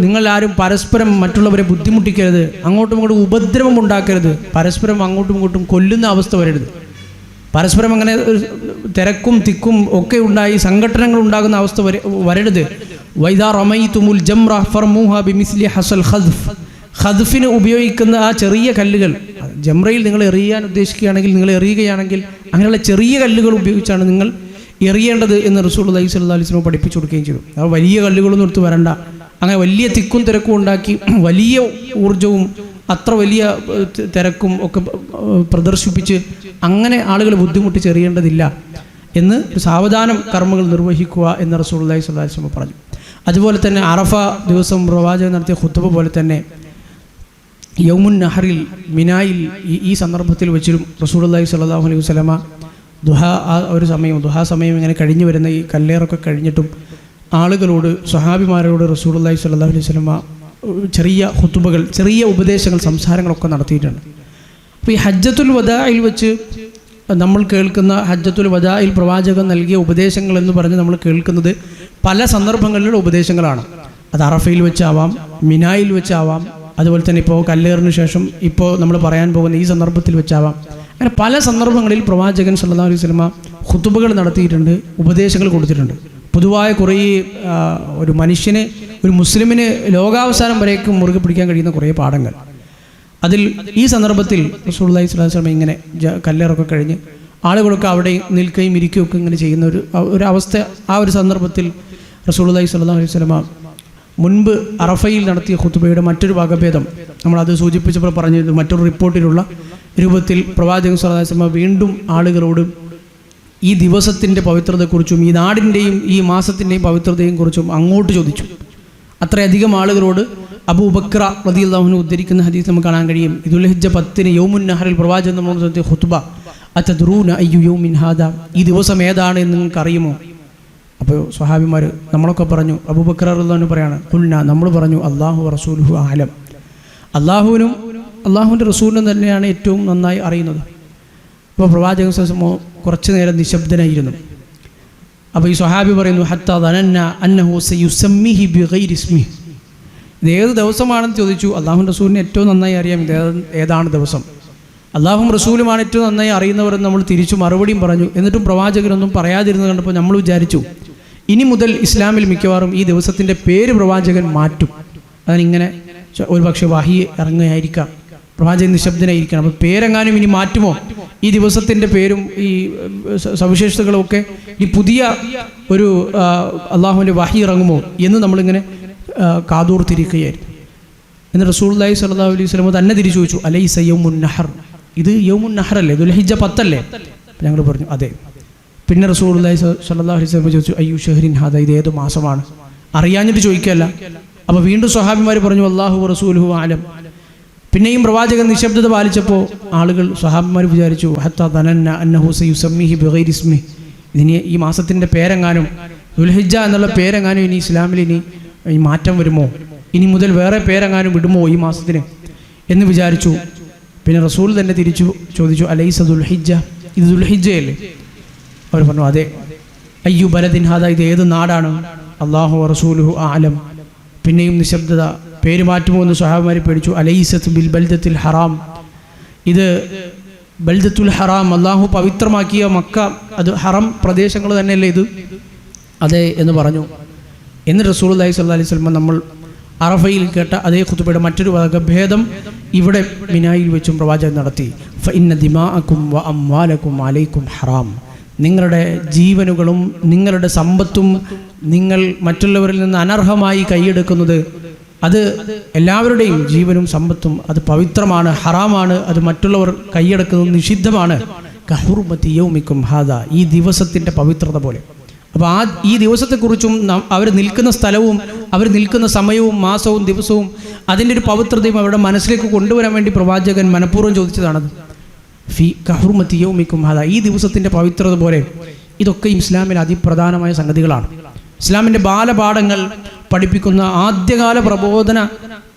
Speaker 1: നിങ്ങളാരും പരസ്പരം മറ്റുള്ളവരെ ബുദ്ധിമുട്ടിക്കരുത്, അങ്ങോട്ടും ഇങ്ങോട്ടും ഉപദ്രവം ഉണ്ടാക്കരുത്, പരസ്പരം അങ്ങോട്ടും ഇങ്ങോട്ടും കൊല്ലുന്ന അവസ്ഥ വരരുത്. പരസ്പരം അങ്ങനെ തിരക്കും തിക്കും ഒക്കെ ഉണ്ടായി സംഘടനകൾ ഉണ്ടാകുന്ന അവസ്ഥ വരരുത്. വൈദാ റമൈതുമുൽ ജംറ ഫർമൂഹ ബിമിസ്ലി ഹസൽ ഖദ്ഫ്, ഖദ്ഫിന് ഉപയോഗിക്കുന്ന ആ ചെറിയ കല്ലുകൾ, ജംറയിൽ നിങ്ങൾ എറിയാൻ ഉദ്ദേശിക്കുകയാണെങ്കിൽ, നിങ്ങൾ എറിയുകയാണെങ്കിൽ അങ്ങനെയുള്ള ചെറിയ കല്ലുകൾ ഉപയോഗിച്ചാണ് നിങ്ങൾ എറിയേണ്ടത് എന്ന് റസൂലുള്ളാഹി സ്വല്ലല്ലാഹു അലൈഹി വസല്ലം പഠിപ്പിച്ചു കൊടുക്കുകയും ചെയ്തു. ആ വലിയ കല്ലുകളൊന്നും എടുത്ത് വരണ്ട, അങ്ങനെ വലിയ തിക്കും തിരക്കും ഉണ്ടാക്കി വലിയ ഊർജവും അത്ര വലിയ തിരക്കും ഒക്കെ പ്രദർശിപ്പിച്ച് അങ്ങനെ ആളുകൾ ബുദ്ധിമുട്ടിച്ച് എറിയേണ്ടതില്ല എന്ന് സാവധാനം കർമ്മങ്ങൾ നിർവഹിക്കുക എന്ന് റസൂലുള്ളാഹി സ്വല്ലല്ലാഹു അലൈഹി വസല്ലം പറഞ്ഞു. അതുപോലെ തന്നെ അറഫ ദിവസം പ്രവാചകൻ നടത്തിയ ഖുത്ബ പോലെ തന്നെ യൗമുൻ നഹറിൽ മിനായിൽ ഈ സന്ദർഭത്തിൽ വെച്ചിട്ടും റസൂലുള്ളാഹി സ്വല്ലല്ലാഹു അലൈഹി വസല്ലമ ദുഹാ സമയം ഇങ്ങനെ കഴിഞ്ഞു വരുന്ന ഈ കല്ലേറൊക്കെ കഴിഞ്ഞിട്ടും ആളുകളോട്, സ്വഹാബിമാരോട് റസൂലുള്ളാഹി സ്വല്ലല്ലാഹു അലൈഹി വസല്ലമ ചെറിയ ഖുത്ബകൾ, ചെറിയ ഉപദേശങ്ങൾ, സംസാരങ്ങളൊക്കെ നടത്തിയിട്ടുണ്ട്. അപ്പോൾ ഈ ഹജ്ജത്തുൽ വദാഇൽ വെച്ച് നമ്മൾ കേൾക്കുന്ന, ഹജ്ജത്തുൽ വദാഇൽ പ്രവാചകൻ നൽകിയ ഉപദേശങ്ങൾ എന്ന് പറഞ്ഞ് നമ്മൾ കേൾക്കുന്നത് പല സന്ദർഭങ്ങളിലുള്ള ഉപദേശങ്ങളാണ്. അത് അറഫയിൽ വെച്ചാവാം, മിനായിൽ വെച്ചാവാം, അതുപോലെ തന്നെ ഇപ്പോൾ കല്ലേറിന് ശേഷം ഇപ്പോൾ നമ്മൾ പറയാൻ പോകുന്ന ഈ സന്ദർഭത്തിൽ വെച്ചാവാം. അങ്ങനെ പല സന്ദർഭങ്ങളിൽ പ്രവാചകൻ സല്ലല്ലാഹു അലൈഹി വസല്ലമ ഖുതുബകൾ നടത്തിയിട്ടുണ്ട്, ഉപദേശങ്ങൾ കൊടുത്തിട്ടുണ്ട്. പൊതുവായ കുറേ ഒരു മനുഷ്യന്, ഒരു മുസ്ലിമിന് ലോകാവസാനം വരേക്കും മുറുകെ പിടിക്കാൻ കഴിയുന്ന കുറേ പാഠങ്ങൾ. അതിൽ ഈ സന്ദർഭത്തിൽ റസൂലുള്ളാഹി സ്വല്ലല്ലാഹു അലൈഹി വസല്ലം ഇങ്ങനെ കല്ലേറൊക്കെ കഴിഞ്ഞ് ആളുകളൊക്കെ അവിടെ നിൽക്കുകയും ഇരിക്കുകയൊക്കെ ഇങ്ങനെ ചെയ്യുന്ന ഒരു അവസ്ഥ, ആ ഒരു സന്ദർഭത്തിൽ റസൂലുള്ളാഹി സ്വല്ലല്ലാഹു അലൈഹി വസല്ലമ മുൻപ് അറഫയിൽ നടത്തിയ ഖുതുബയുടെ മറ്റൊരു വകഭേദം നമ്മളത് സൂചിപ്പിച്ചപ്പോൾ പറഞ്ഞത് മറ്റൊരു റിപ്പോർട്ടിലുള്ള രൂപത്തിൽ പ്രവാചകൻ സ്വല്ലല്ലാഹു അലൈഹി വസല്ലം വീണ്ടും ആളുകളോട് ഈ ദിവസത്തിൻ്റെ പവിത്രതയെക്കുറിച്ചും ഈ നാടിൻ്റെയും ഈ മാസത്തിൻ്റെയും പവിത്രതയെയും കുറിച്ചും അങ്ങോട്ട് ചോദിച്ചു. അത്രയധികം ആളുകളോട് അബൂബക്കർ റളിയല്ലാഹു അൻഹു ഉദ്ധരിക്കുന്ന ഹദീസ് നമുക്ക് കാണാൻ കഴിയും. ദുൽഹിജ്ജ 10 യൗമുൻ നഹറിൽ പ്രവാചകൻ നടത്തിയ ഖുതുബ, അതദ്റൂന അയ്യു യൗമിൻ ഹാദാ, ഈ ദിവസം ഏതാണ് എന്ന് നിങ്ങൾക്ക് അറിയുമോ? അപ്പോൾ സ്വഹാബിമാർ നമ്മളൊക്കെ പറഞ്ഞു, അബൂബക്കർ റളിയല്ലാഹു അൻഹു പറയാണ്, ഖുൽനാ, നമ്മൾ പറഞ്ഞു, അല്ലാഹു വറസൂലുഹു അഅലം, അല്ലാഹുവിനും അല്ലാഹുവിൻ്റെ റസൂലിനും തന്നെയാണ് ഏറ്റവും നന്നായി അറിയുന്നത്. അപ്പോൾ പ്രവാചകൻ സല്ലല്ലാഹു അലൈഹി വസല്ലം കുറച്ചു നേരം നിശബ്ദനായിരുന്നു. അപ്പോൾ ഈ സ്വഹാബി പറയുന്നു, ഹത്താ ദനന്ന അന്നഹു സയുസമ്മിഹി ബിഗൈരി ഇസ്മിഹി, ഇത് ഏത് ദിവസമാണെന്ന് ചോദിച്ചു. അല്ലാഹുവിൻ്റെ റസൂലിന് ഏറ്റവും നന്നായി അറിയാം ഇത് ഏതാണ് ദിവസം, അല്ലാഹുവും റസൂലുമാണ് ഏറ്റവും നന്നായി അറിയുന്നവരെന്ന് നമ്മൾ തിരിച്ചു മറുപടിയും പറഞ്ഞു. എന്നിട്ടും പ്രവാചകനൊന്നും പറയാതിരുന്നത് കണ്ടപ്പോൾ നമ്മൾ വിചാരിച്ചു, ഇനി മുതൽ ഇസ്ലാമിൽ മിക്കവാറും ഈ ദിവസത്തിൻ്റെ പേര് പ്രവാചകൻ മാറ്റും. അതിനിങ്ങനെ ഒരു പക്ഷേ വഹി ഇറങ്ങുകയായിരിക്കാം, പ്രവാചകൻ നിശബ്ദനായിരിക്കണം. അപ്പോൾ പേരെങ്ങാനും ഇനി മാറ്റുമോ, ഈ ദിവസത്തിൻ്റെ പേരും ഈ സവിശേഷതകളുമൊക്കെ ഈ പുതിയ ഒരു അള്ളാഹുവിൻ്റെ വഹി ഇറങ്ങുമോ എന്ന് നമ്മളിങ്ങനെ കാതോർത്തിരിക്കുകയായിരുന്നു. എന്ന് റസൂലുള്ളാഹി സ്വല്ലല്ലാഹു അലൈഹി വസല്ലം തന്നെ തിരിച്ചു ചോദിച്ചു, അലൈസ യൗമുൻ നഹർ, ഇത് യൗമുൻ നഹർ അല്ലേ, ദുൽഹിജ്ജ 10 അല്ലേ? ഞങ്ങൾ പറഞ്ഞു അതെ. പിന്നെ റസൂലുള്ളാഹി സ്വല്ലല്ലാഹു അലൈഹി വസല്ലം ചോദിച്ചു, അയ്യു ഷഹ്റിൻ ഹാദാ, ഇത് ഏത് മാസമാണ്? അറിയാഞ്ഞിട്ട് ചോദിക്കുകയല്ല. അപ്പോൾ വീണ്ടും സ്വഹാബിമാർ പറഞ്ഞു, അല്ലാഹു വറസൂലുഹു അഅലം. പിന്നെയും പ്രവാചകൻ നിശബ്ദത പാലിച്ചപ്പോൾ ആളുകൾ, സ്വഹാബിമാർ വിചാരിച്ചു, ഹത്താ ദനന്ന അന്നഹു സയുസമ്മിഹി ബിഗൈരി ഇസ്മിഹി, ഇതിന് ഈ മാസത്തിൻ്റെ പേരെങ്ങാനും, ദുൽഹിജ്ജ എന്നുള്ള പേരെങ്ങാനും ഇനി ഇസ്ലാമിൽ ഇനി മാറ്റം വരുമോ, ഇനി മുതൽ വേറെ പേരെങ്ങാനും വിടുമോ ഈ മാസത്തിന് എന്ന് വിചാരിച്ചു. പിന്നെ റസൂൽ തന്നെ തിരിച്ചു ചോദിച്ചു, അലൈസ ദുൽഹിജ്ജ, ഇത് ദുൽഹിജ്ജയല്ലേ? അവർ പറഞ്ഞു അതെ. അയ്യു ബലദിൻ ഹാദാ, ഇത് ഏത് നാടാണ്? അല്ലാഹു വറസൂലുഹു അഅലം. പിന്നെയും നിശബ്ദത. പേര് മാറ്റുമോ എന്ന് സ്വഹാബിമാരെ പേടിച്ചു. അലൈസത്ത് ബിൽ ബൽദത്തിൽ ഹറാം, ഇത് ബൽദത്തുൽ ഹറാം, അല്ലാഹു പവിത്രമാക്കിയ മക്ക, അത് ഹറം പ്രദേശങ്ങൾ തന്നെയല്ലേ ഇത്? അതെ എന്ന് പറഞ്ഞു. എന്ന് റസൂലുള്ളാഹി സ്വല്ലല്ലാഹു അലൈഹി വസല്ലം നമ്മൾ അറഫയിൽ കേട്ട അതേ ഖുതുബയുടെ മറ്റൊരു വകഭേദം ഇവിടെ മിനായിൽ വെച്ചും പ്രവാചകൻ നടത്തി. ഫഇന്ന ദിമാഅക്കും വ അംവാലക്കും അലൈക്കും ഹറാം, നിങ്ങളുടെ ജീവനുകളും നിങ്ങളുടെ സമ്പത്തും നിങ്ങൾ മറ്റുള്ളവരിൽ നിന്ന് അനർഹമായി കൈയെടുക്കുന്നത്, അത് എല്ലാവരുടെയും ജീവനും സമ്പത്തും അത് പവിത്രമാണ്, ഹറാമാണ്, അത് മറ്റുള്ളവർ കൈയെടുക്കുന്നത് നിഷിദ്ധമാണ്. കഹുർമതി യൗമിക്കും ഹാദാ, ഈ ദിവസത്തിൻ്റെ പവിത്രത പോലെ. അപ്പോൾ ഈ ദിവസത്തെക്കുറിച്ചും അവർ നിൽക്കുന്ന സ്ഥലവും അവർ നിൽക്കുന്ന സമയവും മാസവും ദിവസവും അതിൻ്റെ ഒരു പവിത്രതയും അവരുടെ മനസ്സിലേക്ക് കൊണ്ടുവരാൻ വേണ്ടി പ്രവാചകൻ മനഃപൂർവ്വം ചോദിച്ചതാണത്. ഫി കഹുർമതി യൗമിക്കും ഹാദാ, ഈ ദിവസത്തിൻ്റെ പവിത്രത പോലെ. ഇതൊക്കെ ഇസ്ലാമിൽ അതിപ്രധാനമായ സംഗതികളാണ്. ഇസ്ലാമിൻ്റെ ബാലപാഠങ്ങൾ പഠിപ്പിക്കുന്ന ആദ്യകാല പ്രബോധന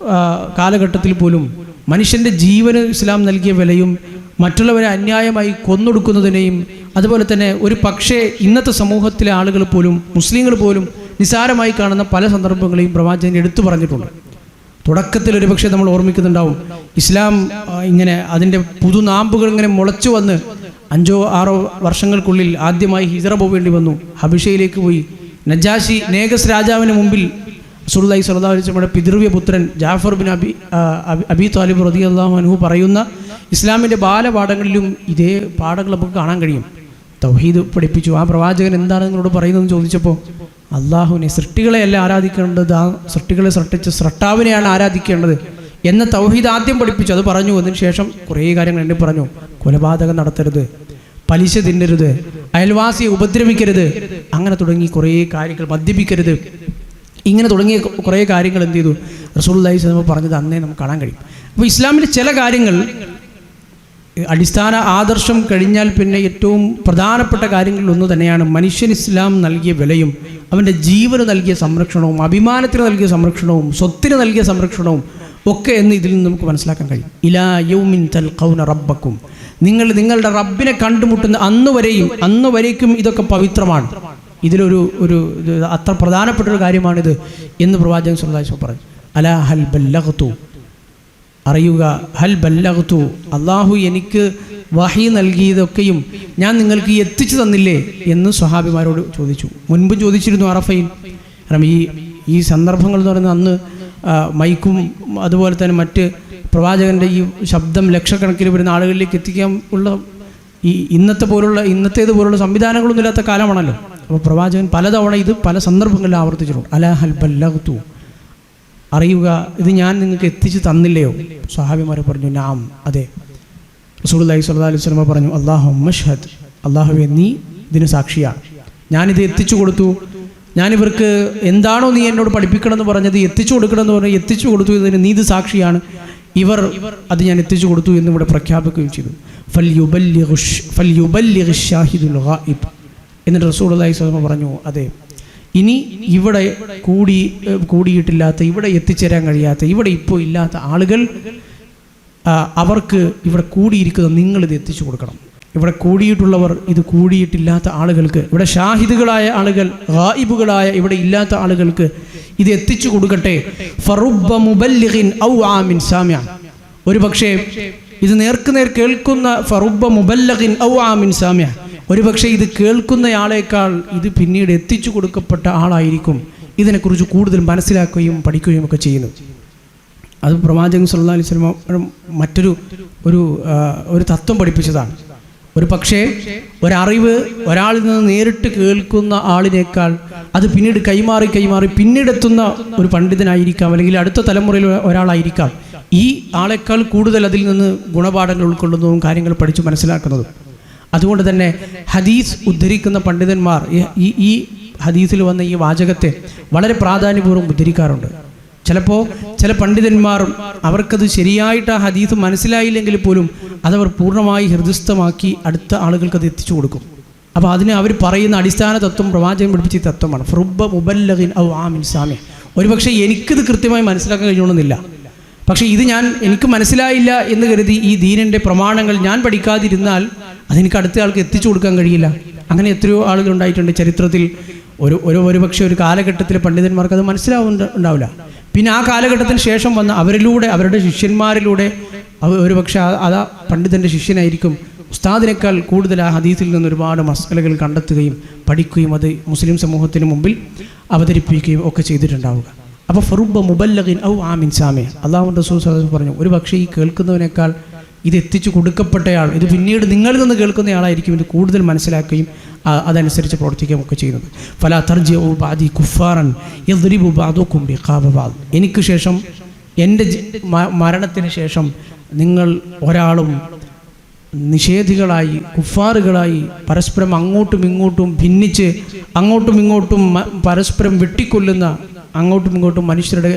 Speaker 1: കാലഘട്ടത്തിൽ പോലും മനുഷ്യൻ്റെ ജീവന് ഇസ്ലാം നൽകിയ വിലയും മറ്റുള്ളവരെ അന്യായമായി കൊന്നൊടുക്കുന്നതിനെയും അതുപോലെ തന്നെ ഒരു പക്ഷേ ഇന്നത്തെ സമൂഹത്തിലെ ആളുകൾ പോലും, മുസ്ലിങ്ങൾ പോലും നിസാരമായി കാണുന്ന പല സന്ദർഭങ്ങളെയും പ്രവാചകൻ എടുത്തു പറഞ്ഞിട്ടുണ്ട്. തുടക്കത്തിൽ ഒരു പക്ഷേ നമ്മൾ ഓർമ്മിക്കുന്നുണ്ടാവും, ഇസ്ലാം ഇങ്ങനെ അതിൻ്റെ പുതുനാമ്പുകൾ ഇങ്ങനെ മുളച്ചു വന്ന് 5-6 വർഷങ്ങൾക്കുള്ളിൽ ആദ്യമായി ഹിജറ പോവേണ്ടി വന്നു. ഹബിഷയിലേക്ക് പോയി. നജാഷി നേഗസ് രാജാവിന് മുമ്പിൽ റസൂലുള്ളാഹി സ്വല്ലല്ലാഹു അലൈഹി വസല്ലമയുടെ പിതൃവ്യ പുത്രൻ ജാഫർ ബിൻ അബി താലിബ് റളിയല്ലാഹു അൻഹു പറയുന്ന ഇസ്ലാമിൻ്റെ ബാലപാഠങ്ങളിലും ഇതേ പാഠങ്ങൾ നമുക്ക് കാണാൻ കഴിയും. തൗഹീദ് പഠിപ്പിച്ചു. ആ പ്രവാചകൻ എന്താണ് നിങ്ങളോട് പറയുന്നതെന്ന് ചോദിച്ചപ്പോൾ അള്ളാഹുവിനെ, സൃഷ്ടികളെയല്ല ആരാധിക്കേണ്ടത്, ആ സൃഷ്ടികളെ സൃഷ്ടിച്ച സൃഷ്ടാവിനെയാണ് ആരാധിക്കേണ്ടത് എന്ന തൗഹീദ് ആദ്യം പഠിപ്പിച്ചു. അത് പറഞ്ഞു. അതിന് ശേഷം കുറേ കാര്യങ്ങൾ എന്നെ പറഞ്ഞു. കൊലപാതകം നടത്തരുത്, പലിശ തിന്നരുത്, അയൽവാസിയെ ഉപദ്രവിക്കരുത്, അങ്ങനെ തുടങ്ങി കുറേ കാര്യങ്ങൾ, മദ്യപിക്കരുത്, ഇങ്ങനെ തുടങ്ങിയ കുറേ കാര്യങ്ങൾ എന്ത് ചെയ്തു റസൂലുള്ളാഹി സ്വല്ലല്ലാഹു അലൈഹി വസല്ലം പറഞ്ഞത് അന്നേ നമുക്ക് കാണാൻ കഴിയും. അപ്പോൾ ഇസ്ലാമിലെ ചില കാര്യങ്ങൾ അടിസ്ഥാന ആദർശം കഴിഞ്ഞാൽ പിന്നെ ഏറ്റവും പ്രധാനപ്പെട്ട കാര്യങ്ങളിൽ ഒന്ന് തന്നെയാണ് മനുഷ്യൻ ഇസ്ലാം നൽകിയ വിലയും അവൻ്റെ ജീവന് നൽകിയ സംരക്ഷണവും അഭിമാനത്തിന് നൽകിയ സംരക്ഷണവും സ്വത്തിന് നൽകിയ സംരക്ഷണവും ഒക്കെ എന്ന് ഇതിൽ നിന്ന് നമുക്ക് മനസ്സിലാക്കാൻ കഴിയും. ഇലാ യൗമിൻ തൽഖൗന റബ്ബക്കും, നിങ്ങൾ നിങ്ങളുടെ റബ്ബിനെ കണ്ടുമുട്ടുന്ന അന്ന് വരേക്കും ഇതൊക്കെ പവിത്രമാണ്. ഇതിലൊരു അത്ര പ്രധാനപ്പെട്ടൊരു കാര്യമാണിത് എന്ന് പ്രവാചകൻ സ്വല്ലല്ലാഹു അലൈഹി വസല്ലം പറഞ്ഞു. അലാ ഹൽ ബല്ലഗ്തു, അറിയുക, ഹൽ ബല്ലഗ്തു, അള്ളാഹു എനിക്ക് വഹി നൽകിയതൊക്കെയും ഞാൻ നിങ്ങൾക്ക് എത്തിച്ചു തന്നില്ലേ എന്ന് സ്വഹാബിമാരോട് ചോദിച്ചു. മുൻപ് ചോദിച്ചിരുന്നു അറഫയിൽ. കാരണം ഈ സന്ദർഭങ്ങൾ എന്ന് പറയുന്നത് അന്ന് മൈക്കും അതുപോലെ തന്നെ മറ്റ് പ്രവാചകൻ്റെ ഈ ശബ്ദം ലക്ഷക്കണക്കിന് വരുന്ന ആളുകളിലേക്ക് എത്തിക്കാൻ ഉള്ള ഇന്നത്തേത് പോലുള്ള സംവിധാനങ്ങളൊന്നും ഇല്ലാത്ത കാലമാണല്ലോ. അപ്പോൾ പ്രവാചകൻ പലതവണ ഇത് പല സന്ദർഭങ്ങളിൽ ആവർത്തിച്ചിട്ടുണ്ട്. അലാ ഹൽ ബല്ലഗ്തു, അറിയുക, ഇത് ഞാൻ നിങ്ങൾക്ക് എത്തിച്ചു തന്നില്ലയോ? സ്വഹാബിമാർ പറഞ്ഞു നാം, അതെ. റസൂലുള്ളാഹി സ്വല്ലല്ലാഹു അലൈഹി വസല്ലം പറഞ്ഞു അല്ലാഹുമ്മ ഷ്ഹദ്, അല്ലാഹുവേ നീ ഇതിന് സാക്ഷിയാണ്. ഞാനിത് എത്തിച്ചു കൊടുത്തു, ഞാനിവർക്ക് എന്താണോ നീ എന്നോട് പഠിപ്പിക്കണമെന്ന് പറഞ്ഞത് എത്തിച്ചു കൊടുക്കണമെന്ന് പറഞ്ഞ് എത്തിച്ചു കൊടുത്തു, ഇതിന് നീ ഇത് സാക്ഷിയാണ്, ഇവർ അത് ഞാൻ എത്തിച്ചു കൊടുത്തു എന്ന് ഇവിടെ പ്രഖ്യാപിക്കുകയും ചെയ്തു. ഫൽയുബല്ലിഗ് ഷാഹിദുൽ ഗായിബ്. എന്നിട്ട് റസൂലുള്ളാഹി സ്വല്ലല്ലാഹു അലൈഹി വസല്ലം പറഞ്ഞു അതെ, ഇനി ഇവിടെ കൂടിയിട്ടില്ലാത്ത, ഇവിടെ എത്തിച്ചേരാൻ കഴിയാത്ത, ഇവിടെ ഇപ്പോൾ ഇല്ലാത്ത ആളുകൾ, അവർക്ക് ഇവിടെ കൂടിയിരിക്കുന്ന നിങ്ങളിത് എത്തിച്ചു കൊടുക്കണം. ഇവിടെ കൂടിയിട്ടുള്ളവർ ഇത് കൂടിയിട്ടില്ലാത്ത ആളുകൾക്ക്, ഇവിടെ ഷാഹിദുകളായ ആളുകൾ, ഗായിബുകളായ ഇവിടെ ഇല്ലാത്ത ആളുകൾക്ക് ഇത് എത്തിച്ചു കൊടുക്കട്ടെ. ഫറുബ്ബ മുബല്ലിഗിൻ ഔ ആമിൻ സാമിഅ, ഒരു പക്ഷേ ഇത് നേർക്കുനേർ കേൾക്കുന്ന, ഫറുബ്ബ മുബല്ലഗിൻ ഔ ആമിൻ സാമിഅ, ഒരു പക്ഷേ ഇത് കേൾക്കുന്നയാളേക്കാൾ ഇത് പിന്നീട് എത്തിച്ചു കൊടുക്കപ്പെട്ട ആളായിരിക്കും ഇതിനെക്കുറിച്ച് കൂടുതൽ മനസ്സിലാക്കുകയും പഠിക്കുകയും ഒക്കെ ചെയ്യുന്നു. അത് പ്രവാചകൻ സല്ലല്ലാഹു അലൈഹി വസല്ലം ഒരു തത്വം പഠിപ്പിച്ചതാണ്. ഒരു പക്ഷേ ഒരറിവ് ഒരാളിൽ നിന്ന് നേരിട്ട് കേൾക്കുന്ന ആളിനേക്കാൾ അത് പിന്നീട് കൈമാറി പിന്നീടെത്തുന്ന ഒരു പണ്ഡിതനായിരിക്കാം, അല്ലെങ്കിൽ അടുത്ത തലമുറയിൽ ഒരാളായിരിക്കാം ഈ ആളെക്കാൾ കൂടുതൽ അതിൽ നിന്ന് ഗുണപാഠങ്ങൾ ഉൾക്കൊള്ളുന്നതും കാര്യങ്ങൾ പഠിച്ചു മനസ്സിലാക്കുന്നതും. അതുകൊണ്ട് തന്നെ ഹദീസ് ഉദ്ധരിക്കുന്ന പണ്ഡിതന്മാർ ഈ ഹദീസിൽ വന്ന ഈ വാചകത്തെ വളരെ പ്രാധാന്യപൂർവ്വം ഉദ്ധരിക്കാറുണ്ട്. ചിലപ്പോൾ ചില പണ്ഡിതന്മാർ അവർക്കത് ശരിയായിട്ട് ആ ഹദീസ് മനസ്സിലായില്ലെങ്കിൽ പോലും അതവർ പൂർണ്ണമായി ഹൃദയസ്ഥമാക്കി അടുത്ത ആളുകൾക്ക് അത് എത്തിച്ചു കൊടുക്കും. അപ്പോൾ അതിന് അവർ പറയുന്ന അടിസ്ഥാന തത്വം പ്രവാചകൻ പഠിപ്പിച്ച തത്വമാണ്. ഫറുബ്ബ മുബല്ലഗിൻ ഔ ആമിൻ സാമിഅ. ഒരുപക്ഷെ എനിക്കിത് കൃത്യമായി മനസ്സിലാക്കാൻ കഴിഞ്ഞോണമെന്നില്ല, പക്ഷേ ഇത് എനിക്ക് മനസ്സിലായില്ല എന്ന് കരുതി ഈ ദീനിൻ്റെ പ്രമാണങ്ങൾ ഞാൻ പഠിക്കാതിരുന്നാൽ അതെനിക്ക് അടുത്ത ആൾക്ക് എത്തിച്ചു കൊടുക്കാൻ കഴിയില്ല. അങ്ങനെ എത്രയോ ആളുകൾ ഉണ്ടായിട്ടുണ്ട് ചരിത്രത്തിൽ. ഒരുപക്ഷെ ഒരു കാലഘട്ടത്തിൽ പണ്ഡിതന്മാർക്ക് അത് ഉണ്ടാവില്ല. പിന്നെ ആ കാലഘട്ടത്തിന് ശേഷം വന്ന അവരിലൂടെ, അവരുടെ ശിഷ്യന്മാരിലൂടെ ഒരുപക്ഷെ അതാ പണ്ഡിതൻ്റെ ശിഷ്യനായിരിക്കും ഉസ്താദിനേക്കാൾ കൂടുതൽ ആ ഹദീസിൽ നിന്ന് ഒരുപാട് മസ്അലകൾ കണ്ടെത്തുകയും പഠിക്കുകയും അത് മുസ്ലിം സമൂഹത്തിന് മുമ്പിൽ അവതരിപ്പിക്കുകയും ഒക്കെ ചെയ്തിട്ടുണ്ടാവുക. അപ്പോൾ ഫറുബ്ബ മുബല്ലഗിൻ ഔ ആമിൻ സാമിഅ, അല്ലാഹുവിൻ്റെ റസൂൽ സ്വല്ലല്ലാഹു അലൈഹി വസല്ലം പറഞ്ഞു ഒരു പക്ഷേ ഈ കേൾക്കുന്നവനേക്കാൾ ഇത് എത്തിച്ചു കൊടുക്കപ്പെട്ടയാൾ, ഇത് പിന്നീട് നിങ്ങളിൽ നിന്ന് കേൾക്കുന്നയാളായിരിക്കും ഇത് കൂടുതൽ മനസ്സിലാക്കുകയും അതനുസരിച്ച് പ്രവർത്തിക്കുകയും ഒക്കെ ചെയ്യുന്നത്. ഫലാ തർജിഉ ബഅദി കുഫാറൻ യദ്രിബു ബഅദുകും ബിഖാബ ബഅദ്, എനിക്ക് ശേഷം എൻ്റെ മരണത്തിന് ശേഷം നിങ്ങൾ ഒരാളും നിഷേധികളായി, കുഫാറുകളായി പരസ്പരം അങ്ങോട്ടും ഇങ്ങോട്ടും ഭിന്നിച്ച് അങ്ങോട്ടും ഇങ്ങോട്ടും പരസ്പരം വെട്ടിക്കൊല്ലുന്ന, അങ്ങോട്ടും ഇങ്ങോട്ടും മനുഷ്യരുടെ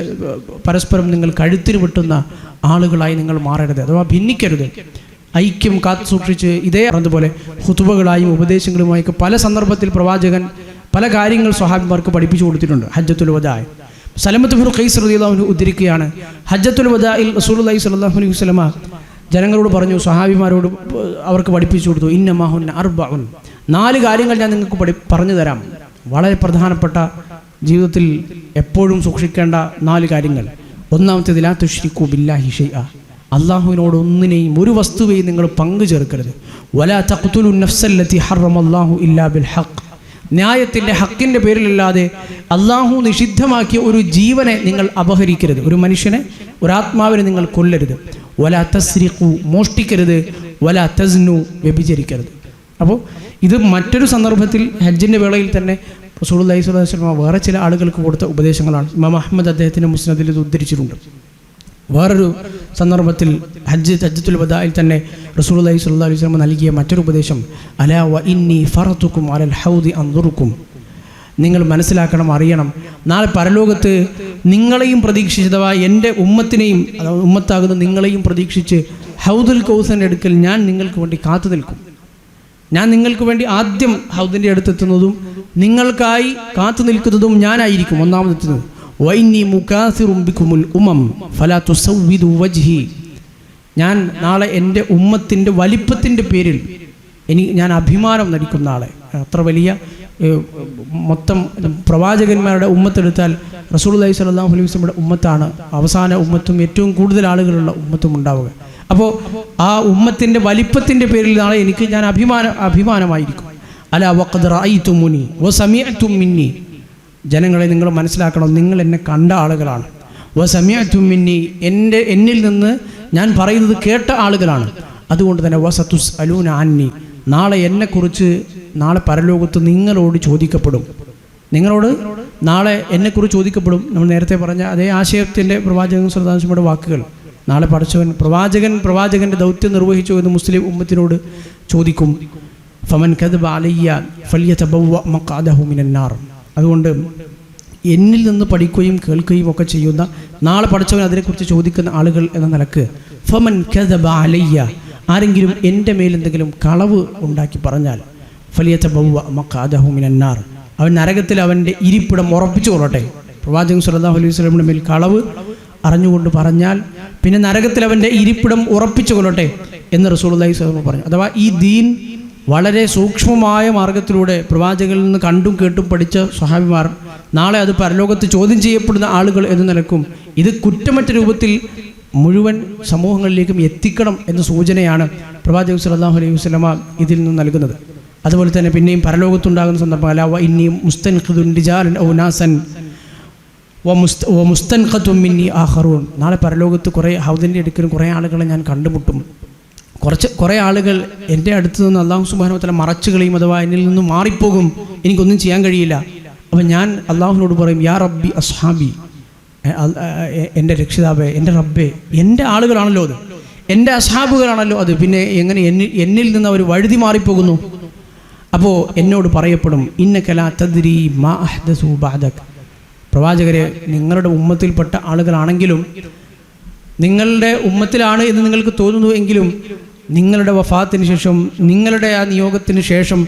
Speaker 1: പരസ്പരം നിങ്ങൾ കഴുത്തിന് വെട്ടുന്ന ആളുകളായി നിങ്ങൾ മാറരുത്, അഥവാ ഭിന്നിക്കരുത്. ഐക്യം കാത്തു സൂക്ഷിച്ച് ഇതേ അതുപോലെ ഹുതുബകളായും ഉപദേശങ്ങളുമായൊക്കെ പല സന്ദർഭത്തിൽ പ്രവാചകൻ പല കാര്യങ്ങൾ സ്വഹാബിമാർക്ക് പഠിപ്പിച്ചു കൊടുത്തിട്ടുണ്ട്. ഹജ്ജത്തുൽ വദാഇ സലമത്ത് ബിൻ ഖൈസ് റളിയല്ലാഹു അൻഹു ഉദ്ധരിക്കുകയാണ്, ഹജ്ജത്തുൽ വദാഇൽ റസൂലുള്ളാഹി സ്വല്ലല്ലാഹു അലൈഹി വസല്ലമ ജനങ്ങളോട് പറഞ്ഞു, സ്വഹാബിമാരോട് അവർക്ക് പഠിപ്പിച്ചു കൊടുത്തു, ഇന്നമാഹുന്ന അർബഉൻ, 4 കാര്യങ്ങൾ ഞാൻ നിങ്ങൾക്ക് പറഞ്ഞു തരാം. വളരെ പ്രധാനപ്പെട്ട, ജീവിതത്തിൽ എപ്പോഴും സൂക്ഷിക്കേണ്ട 4 കാര്യങ്ങൾ. ഒന്നാമത്തേത് ലാ തുശ്രികൂ ബില്ലാഹി ഷൈഅ, അള്ളാഹുവിനോട് ഒന്നിനെയും ഒരു വസ്തുവെയും നിങ്ങൾ പങ്കു ചേർക്കരുത്. വലാ തഖ്തുലു നഫ്സല്ലതി ഹറമല്ലാഹു ഇല്ലാ ബിൽ ഹഖ്, ന്യായത്തിൻ്റെ ഹക്കിൻ്റെ പേരിലല്ലാതെ അള്ളാഹു നിഷിദ്ധമാക്കിയ ഒരു ജീവനെ നിങ്ങൾ അപഹരിക്കരുത്. ഒരു മനുഷ്യനെ, ഒരാത്മാവിനെ നിങ്ങൾ കൊല്ലരുത്. വല തസ്രിഖു, മോഷ്ടിക്കരുത്. വല തസ്നു, വ്യഭിചരിക്കരുത്. അപ്പോൾ ഇത് മറ്റൊരു സന്ദർഭത്തിൽ ഹജ്ജിൻ്റെ വേളയിൽ തന്നെ റസൂലുള്ളാഹി സ്വല്ലല്ലാഹു അലൈഹി വസല്ലം വേറെ ചില ആളുകൾക്ക് കൊടുത്ത ഉപദേശങ്ങളാണ്. ഇമാം അഹ്മദ് അദ്ദേഹത്തിൻ്റെ മുസ്നദിൽ ഇത് ഉദ്ധരിച്ചിട്ടുണ്ട്. വേറൊരു സന്ദർഭത്തിൽ ഹജ്ജത്തുൽ വദായിൽ തന്നെ റസൂലുള്ളാഹി സ്വല്ലല്ലാഹു അലൈഹി വസല്ലം നൽകിയ മറ്റൊരു ഉപദേശം, അലാ വ ഇന്നി ഫറതുക്കും അലൽ ഹൗദി അൻദുറുക്കും. നിങ്ങൾ മനസ്സിലാക്കണം, അറിയണം, നാളെ പരലോകത്ത് നിങ്ങളെയും പ്രതീക്ഷിച്ച്, അഥവാ എൻ്റെ ഉമ്മത്തിനെയും, ഉമ്മത്താകുന്ന നിങ്ങളെയും പ്രതീക്ഷിച്ച് ഹൗദുൽ കൗസറിൻ്റെ അടുക്കൽ ഞാൻ നിങ്ങൾക്ക് വേണ്ടി കാത്തു നിൽക്കും. ഞാൻ നിങ്ങൾക്ക് വേണ്ടി ആദ്യം ഹൗദിൻ്റെ അടുത്തെത്തുന്നതും നിങ്ങൾക്കായി കാത്തു നിൽക്കുന്നതും ഞാനായിരിക്കും ഒന്നാമതെത്തുന്നത്. വൈന്നി മുകാസിറും ബിക്കുമുൽ ഉമം ഫലാ തുസവ്വിദു വജ്ഹി. ഞാൻ നാളെ എൻ്റെ ഉമ്മത്തിൻ്റെ വലിപ്പത്തിൻ്റെ പേരിൽ ഞാൻ അഭിമാനം നടിക്കുന്ന ആളെ. അത്ര വലിയ മൊത്തം പ്രവാചകന്മാരുടെ ഉമ്മത്തെടുത്താൽ റസൂലുള്ളാഹി സ്വല്ലല്ലാഹു അലൈഹി വസല്ലമയുടെ ഉമ്മത്താണ് അവസാന ഉമ്മത്തും ഏറ്റവും കൂടുതൽ ആളുകളുള്ള ഉമ്മത്തും ഉണ്ടാവുക. അപ്പോൾ ആ ഉമ്മത്തിൻ്റെ വലിപ്പത്തിൻ്റെ പേരിൽ നാളെ ഞാൻ അഭിമാനമായിരിക്കും. അലാ വഖദ് റഅയ്തുമുനി വസമിഅതും മിന്നി. ജനങ്ങളെ നിങ്ങൾ മനസ്സിലാക്കണം, നിങ്ങൾ എന്നെ കണ്ട ആളുകളാണ്. വസമിഅതും മിന്നി, എന്നിൽ നിന്ന് ഞാൻ പറയുന്നത് കേട്ട ആളുകളാണ്. അതുകൊണ്ട് തന്നെ വസതുസ്അലൂന അന്നി, നാളെ എന്നെക്കുറിച്ച് നാളെ പരലോകത്ത് നിങ്ങളോട് ചോദിക്കപ്പെടും. നിങ്ങളോട് നാളെ എന്നെക്കുറിച്ച് ചോദിക്കപ്പെടും. നമ്മൾ നേരത്തെ പറഞ്ഞ അതേ ആശയത്തിൻ്റെ പ്രവാചകൻ സ്വല്ലല്ലാഹു അലൈഹി വസല്ലമയുടെ വാക്കുകൾ. നാളെ പഠിച്ചവൻ പ്രവാചകൻ്റെ ദൗത്യം നിർവഹിച്ചു എന്ന് മുസ്ലിം ഉമ്മത്തിനോട് ചോദിക്കും. ഫമൻ കദബ അലയ്യ ഫല്യതബവ്വ മഖഅദഹു മിനന്നാർ. അതുകൊണ്ട് എന്നിൽ നിന്ന് പഠിക്കുകയും കേൾക്കുകയും ഒക്കെ ചെയ്യുന്ന, നാളെ പഠിച്ചവൻ അതിനെക്കുറിച്ച് ചോദിക്കുന്ന ആളുകൾ എന്ന നിലക്ക് ഫമൻ കദബ അലയ്യ, ആരെങ്കിലും എൻ്റെ മേൽ എന്തെങ്കിലും കളവ് ഉണ്ടാക്കി പറഞ്ഞാൽ ഫല്യതബവ്വ മഖഅദഹു മിനന്നാർ, അവൻ നരകത്തിൽ അവൻ്റെ ഇരിപ്പിടം ഉറപ്പിച്ചു കൊള്ളട്ടെ. പ്രവാചകൻ സ്വല്ലല്ലാഹു അലൈഹി വസല്ലമയുടെ മേൽ കളവ് അറിഞ്ഞുകൊണ്ട് പറഞ്ഞാൽ പിന്നെ നരകത്തിൽ അവൻ്റെ ഇരിപ്പിടം ഉറപ്പിച്ചു കൊള്ളട്ടെ എന്ന് റസൂലുള്ളാഹി സ്വല്ലല്ലാഹു അലൈഹി വസല്ലം പറഞ്ഞു. അഥവാ ഈ ദീൻ വളരെ സൂക്ഷ്മമായ മാർഗത്തിലൂടെ പ്രവാചകരിൽ നിന്ന് കണ്ടും കേട്ടും പഠിച്ച സ്വഹാബിമാർ നാളെ അത് പരലോകത്ത് ചോദ്യം ചെയ്യപ്പെടുന്ന ആളുകൾ എന്ന നിലക്കും ഇത് കുറ്റമറ്റ രൂപത്തിൽ മുഴുവൻ സമൂഹങ്ങളിലേക്കും എത്തിക്കണം എന്ന സൂചനയാണ് പ്രവാചകൻ സ്വല്ലല്ലാഹു അലൈഹി വസല്ലമ ഇതിൽ നിന്ന് നൽകുന്നത്. അതുപോലെ തന്നെ പിന്നെയും പരലോകത്തുണ്ടാകുന്ന സന്ദർഭം, അലാ വ ഇന്നി മുസ്തൻഖിദുൻ റിജാലൻ ഔ നാസൻ വ മുസ്തൻഖതും മിന്നി ആഖറൂൻ. നാളെ പരലോകത്ത് കുറേ ഹൗദിൻ്റെ അടുക്കലും കുറേ ആളുകളെ ഞാൻ കണ്ടുമുട്ടും. കുറേ ആളുകൾ എൻ്റെ അടുത്ത് നിന്ന് അല്ലാഹു സുബ്ഹാനഹു വ തആല മറച്ചു കളയും, അഥവാ എന്നിൽ നിന്ന് മാറിപ്പോകും, എനിക്കൊന്നും ചെയ്യാൻ കഴിയില്ല. അപ്പം ഞാൻ അള്ളാഹുവിനോട് പറയും, യാ റബ്ബി അസ്ഹാബി, എൻ്റെ രക്ഷിതാവേ, എൻ്റെ റബ്ബേ, എൻ്റെ ആളുകളാണല്ലോ അത്, എൻ്റെ അസ്ഹാബുകളാണല്ലോ അത്, പിന്നെ എങ്ങനെ എന്നിൽ നിന്ന് അവർ വഴുതി മാറിപ്പോകുന്നു? അപ്പോൾ എന്നോട് പറയപ്പെടും, ഇന്നക ലാ തദ്രി മാ അഹ്ദസു ബഅദക. പ്രവാചകരെ, നിങ്ങളുടെ ഉമ്മത്തിൽപ്പെട്ട ആളുകളാണെങ്കിലും, നിങ്ങളുടെ ഉമ്മത്തിലാണ് എന്ന് നിങ്ങൾക്ക് തോന്നുന്നു എങ്കിലും, നിങ്ങളുടെ വഫാത്തിന് ശേഷം, നിങ്ങളുടെ ആ നിയോഗത്തിന് ശേഷം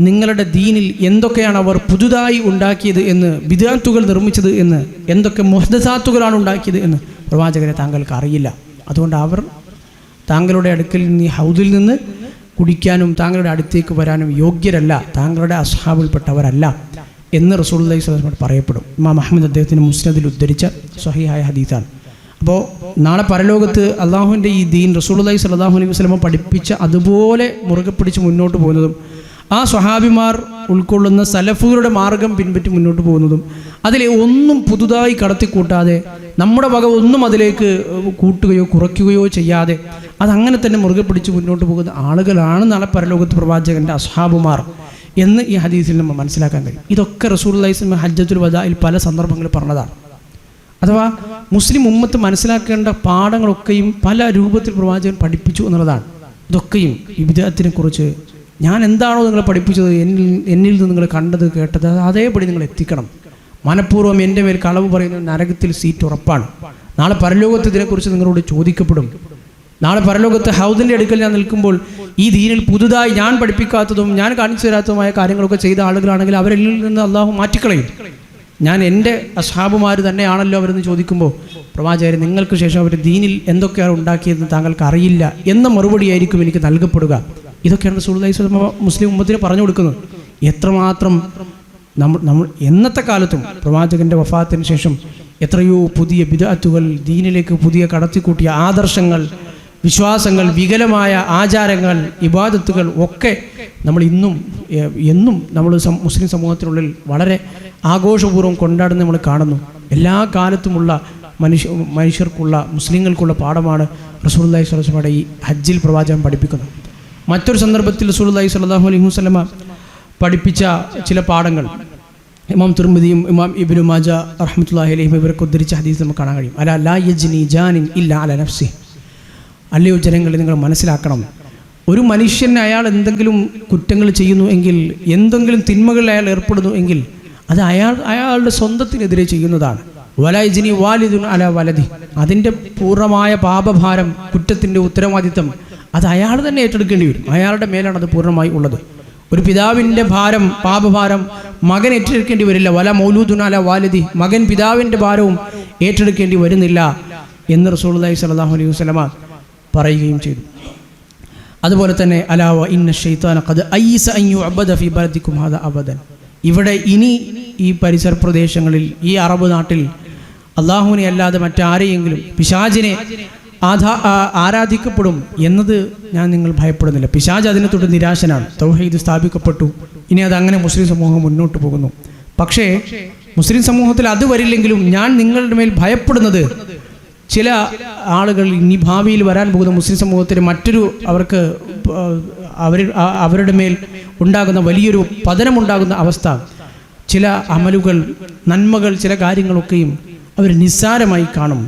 Speaker 1: നിങ്ങളുടെ ദീനിൽ എന്തൊക്കെയാണ് അവർ പുതുതായി ഉണ്ടാക്കിയത് എന്ന്, ബിദ്അത്തുകൾ നിർമ്മിച്ചത് എന്ന്, എന്തൊക്കെ മുഹ്ദസാത്തുകളാണ് ഉണ്ടാക്കിയത് എന്ന് പ്രവാചകരെ താങ്കൾക്ക് അറിയില്ല. അതുകൊണ്ട് അവർ താങ്കളുടെ അടുക്കൽ നിന്ന് ഈ ഹൗദിൽ നിന്ന് കുടിക്കാനും താങ്കളുടെ അടുത്തേക്ക് വരാനും യോഗ്യരല്ല, താങ്കളുടെ അസ്ഹാബിൽപ്പെട്ടവരല്ല എന്ന് റസൂലുള്ളാഹി സ്വല്ലല്ലാഹു അലൈഹി വസല്ലം പറയപ്പെടും. ഇമാം അഹ്മദ് അദ്ദേഹത്തിൻ്റെ മുസ്നദിൽ ഉദ്ധരിച്ച സ്വഹീഹായ ഹദീസാണ്. അപ്പോൾ നാളെ പരലോകത്ത് അള്ളാഹുവിൻ്റെ ഈ ദീൻ റസൂലുള്ളാഹി സ്വല്ലല്ലാഹു അലൈഹി വസല്ലം പഠിപ്പിച്ച അതുപോലെ മുറുകെ പിടിച്ച് മുന്നോട്ട് പോകുന്നതും, ആ സ്വഹാബിമാർ ഉൾക്കൊള്ളുന്ന സലഫുകളുടെ മാർഗം പിൻപറ്റി മുന്നോട്ട് പോകുന്നതും, അതിലെ ഒന്നും പുതുതായി കടത്തിക്കൂട്ടാതെ നമ്മുടെ വക ഒന്നും അതിലേക്ക് കൂട്ടുകയോ കുറയ്ക്കുകയോ ചെയ്യാതെ അതങ്ങനെ തന്നെ മുറുകെ പിടിച്ച് മുന്നോട്ട് പോകുന്ന ആളുകളാണ് നാളെ പരലോകത്ത് പ്രവാചകൻ്റെ അസ്ഹാബുമാർ എന്ന് ഈ ഹദീസിൽ നമ്മൾ മനസ്സിലാക്കാൻ കഴിയും. ഇതൊക്കെ റസൂലുള്ളാഹി സ്വല്ലല്ലാഹു അലൈഹി വസല്ലം ഹജ്ജത്തുൽ വദാഇൽ പല സന്ദർഭങ്ങളിൽ പറഞ്ഞതാണ്. അഥവാ മുസ്ലിം ഉമ്മത്ത് മനസ്സിലാക്കേണ്ട പാഠങ്ങളൊക്കെയും പല രൂപത്തിൽ പ്രവാചകൻ പഠിപ്പിച്ചു എന്നുള്ളതാണ്. ഇതൊക്കെയും ഈ ബിദ്അത്തിനെ കുറിച്ച് ഞാൻ എന്താണോ നിങ്ങളെ പഠിപ്പിച്ചത്, എന്നിൽ നിന്ന് നിങ്ങൾ കണ്ടത് കേട്ടത് അതേപടി നിങ്ങൾ എത്തിക്കണം. മനഃപൂർവ്വം എൻ്റെ മേൽ കളവ് പറയുന്ന നരകത്തിൽ സീറ്റ് ഉറപ്പാണ്. നാളെ പരലോകത്ത് ഇതിനെക്കുറിച്ച് നിങ്ങളോട് ചോദിക്കപ്പെടും. നാളെ പരലോകത്ത് ഹൗദിൻ്റെ അടുക്കൽ ഞാൻ നിൽക്കുമ്പോൾ ഈ ദീനിൽ പുതുതായി ഞാൻ പഠിപ്പിക്കാത്തതും ഞാൻ കാണിച്ചു തരാത്തതുമായ കാര്യങ്ങളൊക്കെ ചെയ്ത ആളുകളാണെങ്കിൽ അവരെല്ലാം നിന്ന് അള്ളാഹു മാറ്റിക്കളയും. ഞാൻ എൻ്റെ അസ്ഹാബുമാർ തന്നെയാണല്ലോ അവരെന്ന് ചോദിക്കുമ്പോൾ പ്രവാചകരെ, നിങ്ങൾക്ക് ശേഷം അവർ ദീനിൽ എന്തൊക്കെയാണ് ഉണ്ടാക്കിയതെന്ന് താങ്കൾക്ക് അറിയില്ല എന്ന മറുപടിയായിരിക്കും എനിക്ക് നൽകപ്പെടുക. ഇതൊക്കെയാണ് റസൂലുള്ളാഹി സ്വല്ലല്ലാഹു അലൈഹി വസല്ലം മുസ്ലിം ഉമ്മത്തിന് പറഞ്ഞു കൊടുക്കുന്നത്. എത്രമാത്രം നമ്മൾ എന്നത്തെ കാലത്തും പ്രവാചകൻ്റെ വഫാത്തിന് ശേഷം എത്രയോ പുതിയ ബിദ്അത്തുകൾ, ദീനിലേക്ക് പുതിയ കടത്തിക്കൂട്ടിയ ആദർശങ്ങൾ വിശ്വാസങ്ങൾ, വികലമായ ആചാരങ്ങൾ, ഇബാദത്തുകൾ ഒക്കെ നമ്മൾ ഇന്നും എന്നും നമ്മൾ മുസ്ലിം സമൂഹത്തിനുള്ളിൽ വളരെ ആഘോഷപൂർവ്വം കൊണ്ടാടുന്ന നമ്മൾ കാണുന്നു. എല്ലാ കാലത്തുമുള്ള മനുഷ്യർക്കുള്ള, മുസ്ലിങ്ങൾക്കുള്ള പാഠമാണ് റസൂലുള്ളാഹി സ്വല്ലല്ലാഹു അലൈഹി വസല്ലമയുടെ ഈ ഹജ്ജിൽ പ്രവാചകൻ പഠിപ്പിക്കുന്നത്. മറ്റൊരു സന്ദർഭത്തിൽ റസൂലുള്ളാഹി സ്വല്ലല്ലാഹു അലൈഹി വസല്ലമ പഠിപ്പിച്ച ചില പാഠങ്ങൾ ഇമാം തിർമിദിയും ഇമാം ഇബ്നു മാജ റഹ്മത്തുള്ളാഹി അലൈഹിം ഇവരൊക്കെ ഉദ്ധരിച്ച ഹദീസ് നമുക്ക് കാണാൻ കഴിയും. അലാ ലാ യജ്നി ജാനിൻ ഇല്ലാ അലാ നഫ്സി. അല്ലയോ ജനങ്ങളെ, നിങ്ങൾ മനസ്സിലാക്കണം, ഒരു മനുഷ്യൻ അയാൾ എന്തെങ്കിലും കുറ്റങ്ങൾ ചെയ്യുന്നു എങ്കിൽ, എന്തെങ്കിലും തിന്മകളിൽ അയാൾ ഏർപ്പെടുന്നു എങ്കിൽ അത് അയാളുടെ സ്വന്തത്തിനെതിരെ ചെയ്യുന്നതാണ്. വലാ യജ്നി വാലിദുൻ അലാ വലദി. അതിൻ്റെ പൂർണ്ണമായ പാപഭാരം, കുറ്റത്തിൻ്റെ ഉത്തരവാദിത്തം അത് അയാൾ തന്നെ ഏറ്റെടുക്കേണ്ടി വരും. അയാളുടെ മേലാണ് അത് പൂർണ്ണമായി ഉള്ളത്. ഒരു പിതാവിൻ്റെ ഭാരം, പാപഭാരം മകൻ ഏറ്റെടുക്കേണ്ടി വരില്ല. വല മൗലൂദുൻ അലാ വാലിദി. മകൻ പിതാവിൻ്റെ ഭാരവും ഏറ്റെടുക്കേണ്ടി വരുന്നില്ല എന്ന് റസൂലുള്ളാഹി സ്വല്ലല്ലാഹു അലൈഹി വസല്ലമ പറയുകയും ചെയ്തു. അതുപോലെ തന്നെ അലാ വ ഇന്ന ശൈത്താന ഖദ് അയ്സ അൻ യുഅബദ ഫീ ബലദികും ഹാദാ അബദൻ. ഇവിടെ ഇനി ഈ പരിസര പ്രദേശങ്ങളിൽ, ഈ അറബ് നാട്ടിൽ അള്ളാഹുവിനെ അല്ലാതെ മറ്റാരെയെങ്കിലും, പിശാചിനെ ആരാധിക്കപ്പെടും എന്നത് നിങ്ങൾ ഭയപ്പെടുന്നില്ല. പിശാച് അതിനെ തൊട്ട് നിരാശനാണ്. തൗഹീദ് സ്ഥാപിക്കപ്പെട്ടു, ഇനി അതങ്ങനെ മുസ്ലിം സമൂഹം മുന്നോട്ട് പോകുന്നു. പക്ഷേ മുസ്ലിം സമൂഹത്തിൽ അത് വരില്ലെങ്കിലും ഞാൻ നിങ്ങളുടെ മേൽ ഭയപ്പെടുന്നത് ചില ആളുകൾ ഇനി ഭാവിയിൽ വരാൻ പോകുന്ന മുസ്ലിം സമൂഹത്തിന് മറ്റൊരു അവരുടെ മേൽ ഉണ്ടാകുന്ന വലിയൊരു പതനമുണ്ടാകുന്ന അവസ്ഥ. ചില അമലുകൾ, നന്മകൾ, ചില കാര്യങ്ങളൊക്കെയും അവർ നിസ്സാരമായി കാണും.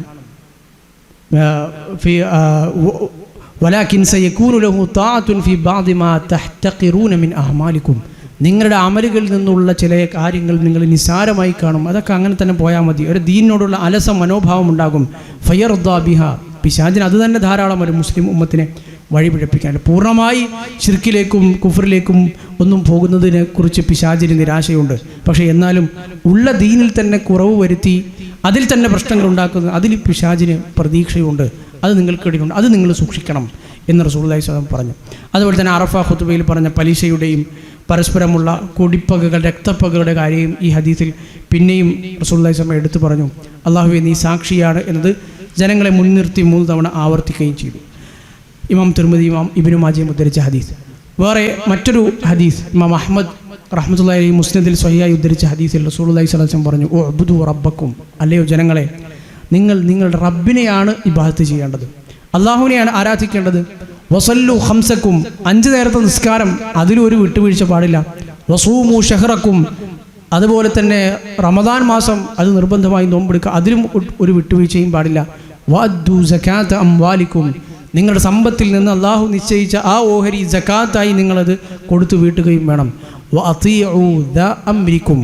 Speaker 1: വലാകിൻ സയകൂനു ലഹു താഅത്തുൻ ഫീ ബഅദി മാ തഹ്തഖിറൂന മിൻ അഹ്മാലിക്കും. നിങ്ങളുടെ അമലുകളിൽ നിന്നുള്ള ചില കാര്യങ്ങൾ നിങ്ങൾ നിസ്സാരമായി കാണും. അതൊക്കെ അങ്ങനെ തന്നെ പോയാൽ മതി. ഒരു ദീനിനോടുള്ള അലസ മനോഭാവം ഉണ്ടാകും. ഫയർദാ ബിഹ. പിശാചിന് അത് തന്നെ ധാരാളം ഒരു മുസ്ലിം ഉമ്മത്തിനെ വഴിപിഴപ്പിക്കാൻ. പൂർണ്ണമായി ശിർക്കിലേക്കും കുഫറിലേക്കും ഒന്നും പോകുന്നതിനെ കുറിച്ച് പിശാചിന് നിരാശയുണ്ട്. പക്ഷേ എന്നാലും ഉള്ള ദീനിൽ തന്നെ കുറവ് വരുത്തി അതിൽ തന്നെ പ്രശ്നങ്ങൾ ഉണ്ടാക്കുന്നത്, അതിൽ പിശാചിന് പ്രതീക്ഷയുണ്ട്. അത് നിങ്ങൾക്കിടയിലുണ്ട്, അത് നിങ്ങൾ സൂക്ഷിക്കണം എന്ന് റസൂലുള്ളാഹി സ്വല്ലല്ലാഹു അലൈഹി വസല്ലം പറഞ്ഞു. അതുപോലെ തന്നെ അറഫ ഖുതുബയിൽ പറഞ്ഞ പലിശയുടെയും പരസ്പരമുള്ള കുടിപ്പകകൾ, രക്തപ്പകകളുടെ കാര്യം ഈ ഹദീസിൽ പിന്നെയും റസൂലുള്ളാഹി സ്വല്ലല്ലാഹു അലൈഹി വസല്ലം എടുത്തു പറഞ്ഞു. അല്ലാഹുവേ, നീ സാക്ഷിയാണ് എന്നത് ജനങ്ങളെ മുൻനിർത്തി 3 തവണ ആവർത്തിക്കുകയും ചെയ്തു. ഇമാം തിർമിദി, ഇമാം ഇബ്നു മാജയും ഉദ്ധരിച്ച ഹദീസ്. വേറെ മറ്റൊരു ഹദീസ് ഇമാം അഹ്മദ് റഹ്മത്തുള്ളാഹി അലൈഹി മുസ്നദിൽ സ്വഹീഹായി ഉദ്ധരിച്ച ഹദീസിൽ റസൂലുള്ളാഹി സ്വല്ലല്ലാഹു അലൈഹി വസല്ലം പറഞ്ഞു, ഉഅ്ബുദു റബ്ബക്കും. അല്ലയോ ജനങ്ങളെ, നിങ്ങൾ നിങ്ങളുടെ റബ്ബിനെയാണ് ഇബാദത്ത് ചെയ്യേണ്ടത്, അള്ളാഹുവിനെയാണ് ആരാധിക്കേണ്ടത്. വസല്ലു ഖംസക്കും. 5 നേരത്തെ നിസ്കാരം, അതിലൊരു വിട്ടുവീഴ്ച പാടില്ല. വസൂമു ഷഹ്റക്കും. അതുപോലെ തന്നെ റമദാൻ മാസം അത് നിർബന്ധമായി നോമ്പെടുക്കുക, അതിലും ഒരു വിട്ടുവീഴ്ചയും പാടില്ല. വഅദ്ദു സകാത അംവാലിക്കും. നിങ്ങളുടെ സമ്പത്തിൽ നിന്ന് അള്ളാഹു നിശ്ചയിച്ച ആ ഓഹരി സകാത്തായി നിങ്ങളത് കൊടുത്തു വീട്ടുകയും വേണം. വഅതീഉ ദാ അംരിക്കും.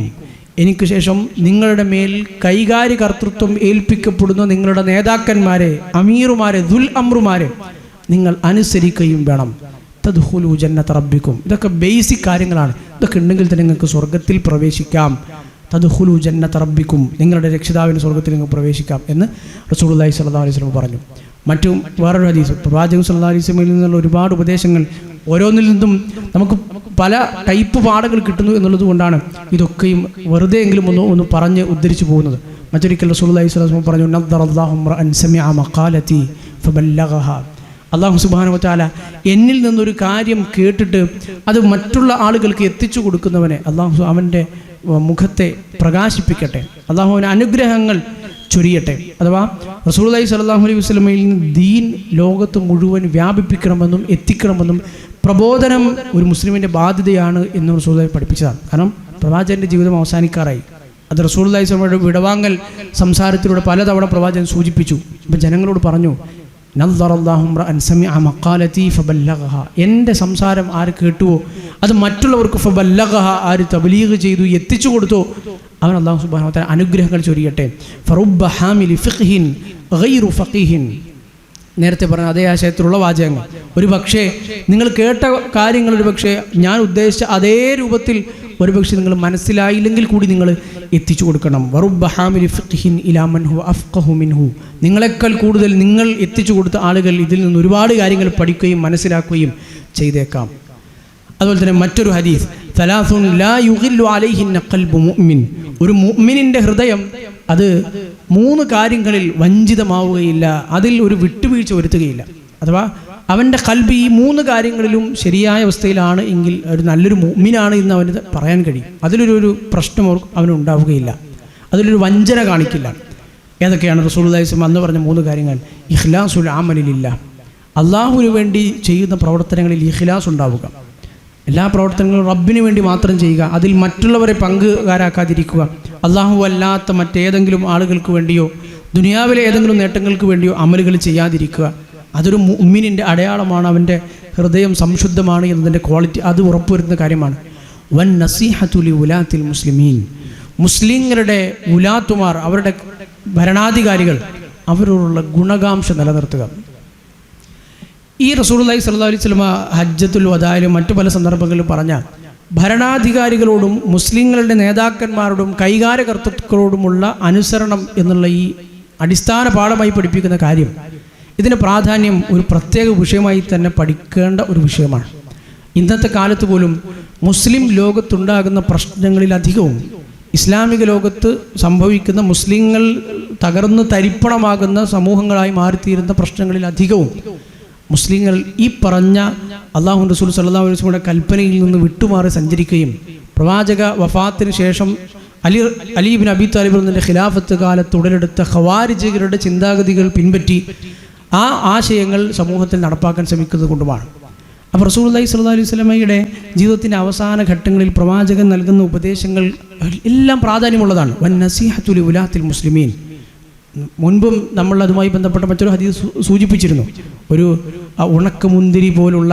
Speaker 1: എനിക്ക് ശേഷം നിങ്ങളുടെ മേൽ കൈകാര്യ കർത്തൃത്വം ഏൽപ്പിക്കപ്പെടുന്ന നിങ്ങളുടെ നേതാക്കന്മാരെ, അമീറുമാരെ, ദുൽ അമ്രുമാരെ നിങ്ങൾ അനുസരിക്കുകയും വേണം. തദ്ഖുലു ജന്നത റബ്ബിക്കും. ഇതൊക്കെ ബേസിക് കാര്യങ്ങളാണ്. ഇതൊക്കെ ഉണ്ടെങ്കിൽ തന്നെ നിങ്ങൾക്ക് സ്വർഗത്തിൽ പ്രവേശിക്കാം. തദ്ഖുലു ജന്നത റബ്ബിക്കും. നിങ്ങളുടെ രക്ഷിതാവിൻ്റെ സ്വർഗത്തിൽ നിങ്ങൾക്ക് പ്രവേശിക്കാം എന്ന് റസൂലുള്ളാഹി സ്വല്ലല്ലാഹു അലൈഹി വസല്ലം പറഞ്ഞു. മറ്റും വേറൊരു ഹദീസ്, പ്രവാചകൻ സ്വല്ലല്ലാഹു അലൈഹി വസല്ലമയിൽ നിന്നുള്ള ഒരുപാട് ഉപദേശങ്ങൾ, ഓരോന്നിൽ നിന്നും നമുക്ക് പല ടൈപ്പ് പാഠങ്ങൾ കിട്ടുന്നു എന്നുള്ളത് കൊണ്ടാണ് ഇതൊക്കെയും വെറുതെ എങ്കിലും ഒന്ന് പറഞ്ഞ് ഉദ്ധരിച്ചു പോകുന്നത്. മറ്റൊരിക്കൽ റസൂലുള്ളാഹി സ്വല്ലല്ലാഹു അലൈഹി വസല്ലം പറഞ്ഞു, നദ്ദറല്ലാഹു റഅൻ സമിഅ മഖാലതി ഫബല്ലഗഹ. അല്ലാഹു സുബ്ഹാനഹു വ തആല എന്നിൽ നിന്നൊരു കാര്യം കേട്ടിട്ട് അത് മറ്റുള്ള ആളുകൾക്ക് എത്തിച്ചു കൊടുക്കുന്നവനെ അല്ലാഹു അവൻ്റെ മുഖത്തെ പ്രകാശിപ്പിക്കട്ടെ, അല്ലാഹു അവന് അനുഗ്രഹങ്ങൾ ചൊരിയട്ടെ. അഥവാ റസൂലുള്ളാഹി സ്വല്ലല്ലാഹു അലൈഹി വസല്ലമയിൽ നിന്ന് ദീൻ ലോകത്ത് മുഴുവൻ വ്യാപിപ്പിക്കണമെന്നും എത്തിക്കണമെന്നും പ്രബോധനം ഒരു മുസ്ലിമിൻ്റെ ബാധ്യതയാണ് എന്ന് റസൂലുള്ളാഹി പഠിപ്പിച്ചതാണ്. കാരണം പ്രവാചകൻ്റെ ജീവിതം അവസാനിക്കാറായി. അത് റസൂലുള്ളാഹി സ്വല്ലല്ലാഹു അലൈഹി വസല്ലമയുടെ വിടവാങ്ങൽ സംസാരത്തിലൂടെ പലതവണ പ്രവാചകൻ സൂചിപ്പിച്ചു. അപ്പം ജനങ്ങളോട് പറഞ്ഞു, നദ്ദറല്ലാഹു റഅൻ സമിഅ മഖാലതി ഫബല്ലഗഹ. എൻ്റെ സംസാരം ആര് കേട്ടുവോ അത് മറ്റുള്ളവർക്ക് ഫബല്ലഗഹ, ആര് തബ്ലീഗ് ചെയ്തു എത്തിച്ചു കൊടുത്തോ അവൻ അല്ലാഹു സുബ്ഹാനഹു വ തആല അനുഗ്രഹങ്ങൾ ചൊരിയട്ടെ. ഫറുബ്ബ ഹാമിലി ഫിഖ്ഹിൻ ഗൈറു ഫഖീഹിൻ. നേരത്തെ പറഞ്ഞ അതേ ആശയത്തിലുള്ള വാചകങ്ങൾ. ഒരു പക്ഷേ നിങ്ങൾ കേട്ട കാര്യങ്ങൾ ഒരു പക്ഷേ ഞാൻ ഉദ്ദേശിച്ച അതേ രൂപത്തിൽ ഒരു പക്ഷേ നിങ്ങൾ മനസ്സിലായില്ലെങ്കിൽ കൂടി നിങ്ങൾ എത്തിച്ചു കൊടുക്കണം. വറുബ്ബ ഹാമിലി ഫിഖ്ഹിൻ ഇലാ മൻ ഹുവ അഫ്ഖഹു മിൻഹു. നിങ്ങളെക്കാൾ കൂടുതൽ നിങ്ങൾ എത്തിച്ചു കൊടുത്ത ആളുകൾ ഇതിൽ നിന്ന് ഒരുപാട് കാര്യങ്ങൾ പഠിക്കുകയും മനസ്സിലാക്കുകയും ചെയ്തേക്കാം. അതുപോലെ തന്നെ മറ്റൊരു ഹദീസ്, സലാസുൻ ലാ യുഗില്ലു അലൈഹിന്ന ഖൽബു മുഅ്മിൻ. ഒരു മുഅ്മിനിൻ്റെ ഹൃദയം അത് 3 കാര്യങ്ങളിൽ വഞ്ചിതമാവുകയില്ല, അതിൽ ഒരു വിട്ടുവീഴ്ച വരുത്തുകയില്ല. അഥവാ അവൻ്റെ ഖൽബ് ഈ 3 കാര്യങ്ങളിലും ശരിയായ അവസ്ഥയിലാണ് എങ്കിൽ ഒരു നല്ലൊരു മുഅ്മിനാണ് എന്ന് അവന് പറയാൻ കഴിയും. അതിലൊരു പ്രശ്നം അവന് ഉണ്ടാവുകയില്ല, അതിലൊരു വഞ്ചന കാണിക്കില്ല. ഏതൊക്കെയാണ് റസൂലുള്ളാഹി സ്വല്ലല്ലാഹു അന്ന് പറഞ്ഞ 3 കാര്യങ്ങൾ? ഇഖ്ലാസുൽ അമലിലില്ല, അള്ളാഹുവിന് വേണ്ടി ചെയ്യുന്ന പ്രവർത്തനങ്ങളിൽ ഇഖ്ലാസ് ഉണ്ടാവുക. എല്ലാ പ്രവർത്തനങ്ങളും റബ്ബിന് വേണ്ടി മാത്രം ചെയ്യുക, അതിൽ മറ്റുള്ളവരെ പങ്കുകാരാക്കാതിരിക്കുക. അള്ളാഹു അല്ലാത്ത മറ്റേതെങ്കിലും ആളുകൾക്ക് വേണ്ടിയോ ദുനിയാവിലെ ഏതെങ്കിലും നേട്ടങ്ങൾക്ക് വേണ്ടിയോ അമലുകൾ ചെയ്യാതിരിക്കുക. അതൊരു മുഅ്മിനിൻ്റെ അടയാളമാണ്, അവൻ്റെ ഹൃദയം സംശുദ്ധമാണ് എന്നതിൻ്റെ ക്വാളിറ്റി അത് ഉറപ്പുവരുത്തുന്ന കാര്യമാണ്. വൻ നസീഹത്തു ലി ഉലാത്തിൽ മുസ്ലിമീൻ, മുസ്ലിങ്ങളുടെ ഉലാത്തുമാർ, അവരുടെ ഭരണാധികാരികൾ, അവരോടുള്ള ഗുണകാംക്ഷ നിലനിർത്തുക. ഈ റസൂലുള്ളാഹി സ്വല്ലല്ലാഹു അലൈഹി വസല്ലം ഹജ്ജത്തുൽ വദായിലും മറ്റു പല സന്ദർഭങ്ങളിലും പറഞ്ഞ ഭരണാധികാരികളോടും മുസ്ലിങ്ങളുടെ നേതാക്കന്മാരോടും കൈകാര്യകർത്തൃക്കളോടുമുള്ള അനുസരണം എന്നുള്ള ഈ അടിസ്ഥാന പാഠമായി പഠിപ്പിക്കുന്ന കാര്യം, ഇതിൻ്റെ പ്രാധാന്യം ഒരു പ്രത്യേക വിഷയമായി തന്നെ പഠിക്കേണ്ട ഒരു വിഷയമാണ്. ഇന്നത്തെ കാലത്ത് പോലും മുസ്ലിം ലോകത്തുണ്ടാകുന്ന പ്രശ്നങ്ങളിലധികവും, ഇസ്ലാമിക ലോകത്ത് സംഭവിക്കുന്ന മുസ്ലിങ്ങൾ തകർന്ന് തരിപ്പണമാകുന്ന സമൂഹങ്ങളായി മാറിത്തീരുന്ന പ്രശ്നങ്ങളിലധികവും മുസ്ലിങ്ങൾ ഈ പറഞ്ഞ അല്ലാഹു റസൂൽ സല്ലല്ലാഹു അലൈഹി വസല്ലമയുടെ കൽപ്പനയിൽ നിന്ന് വിട്ടുമാറി സഞ്ചരിക്കുകയും പ്രവാചക വഫാത്തിന് ശേഷം അലി ഇബ്നു അബി താലിബ് എന്നതിൻ്റെ ഖിലാഫത്ത് കാലത്ത് ഉടലെടുത്ത ഖവാരിജികളുടെ ചിന്താഗതികൾ പിൻപറ്റി ആ ആശയങ്ങൾ സമൂഹത്തിൽ നടപ്പാക്കാൻ ശ്രമിക്കുന്നത് കൊണ്ടുമാണ്. അപ്പോൾ റസൂലുള്ളാഹി സ്വല്ലല്ലാഹു അലൈഹി വസല്ലമയുടെ ജീവിതത്തിൻ്റെ അവസാന ഘട്ടങ്ങളിൽ പ്രവാചകൻ നൽകുന്ന ഉപദേശങ്ങൾ എല്ലാം പ്രാധാന്യമുള്ളതാണ്. വൻ നസീഹത്തു ലി ഉലാത്തിൽ മുസ്ലിമീൻ. മുൻപും നമ്മൾ അതുമായി ബന്ധപ്പെട്ട മറ്റൊരു ഹദീസ് സൂചിപ്പിച്ചിരുന്നു. ഒരു ഉണക്കമുന്തിരി പോലുള്ള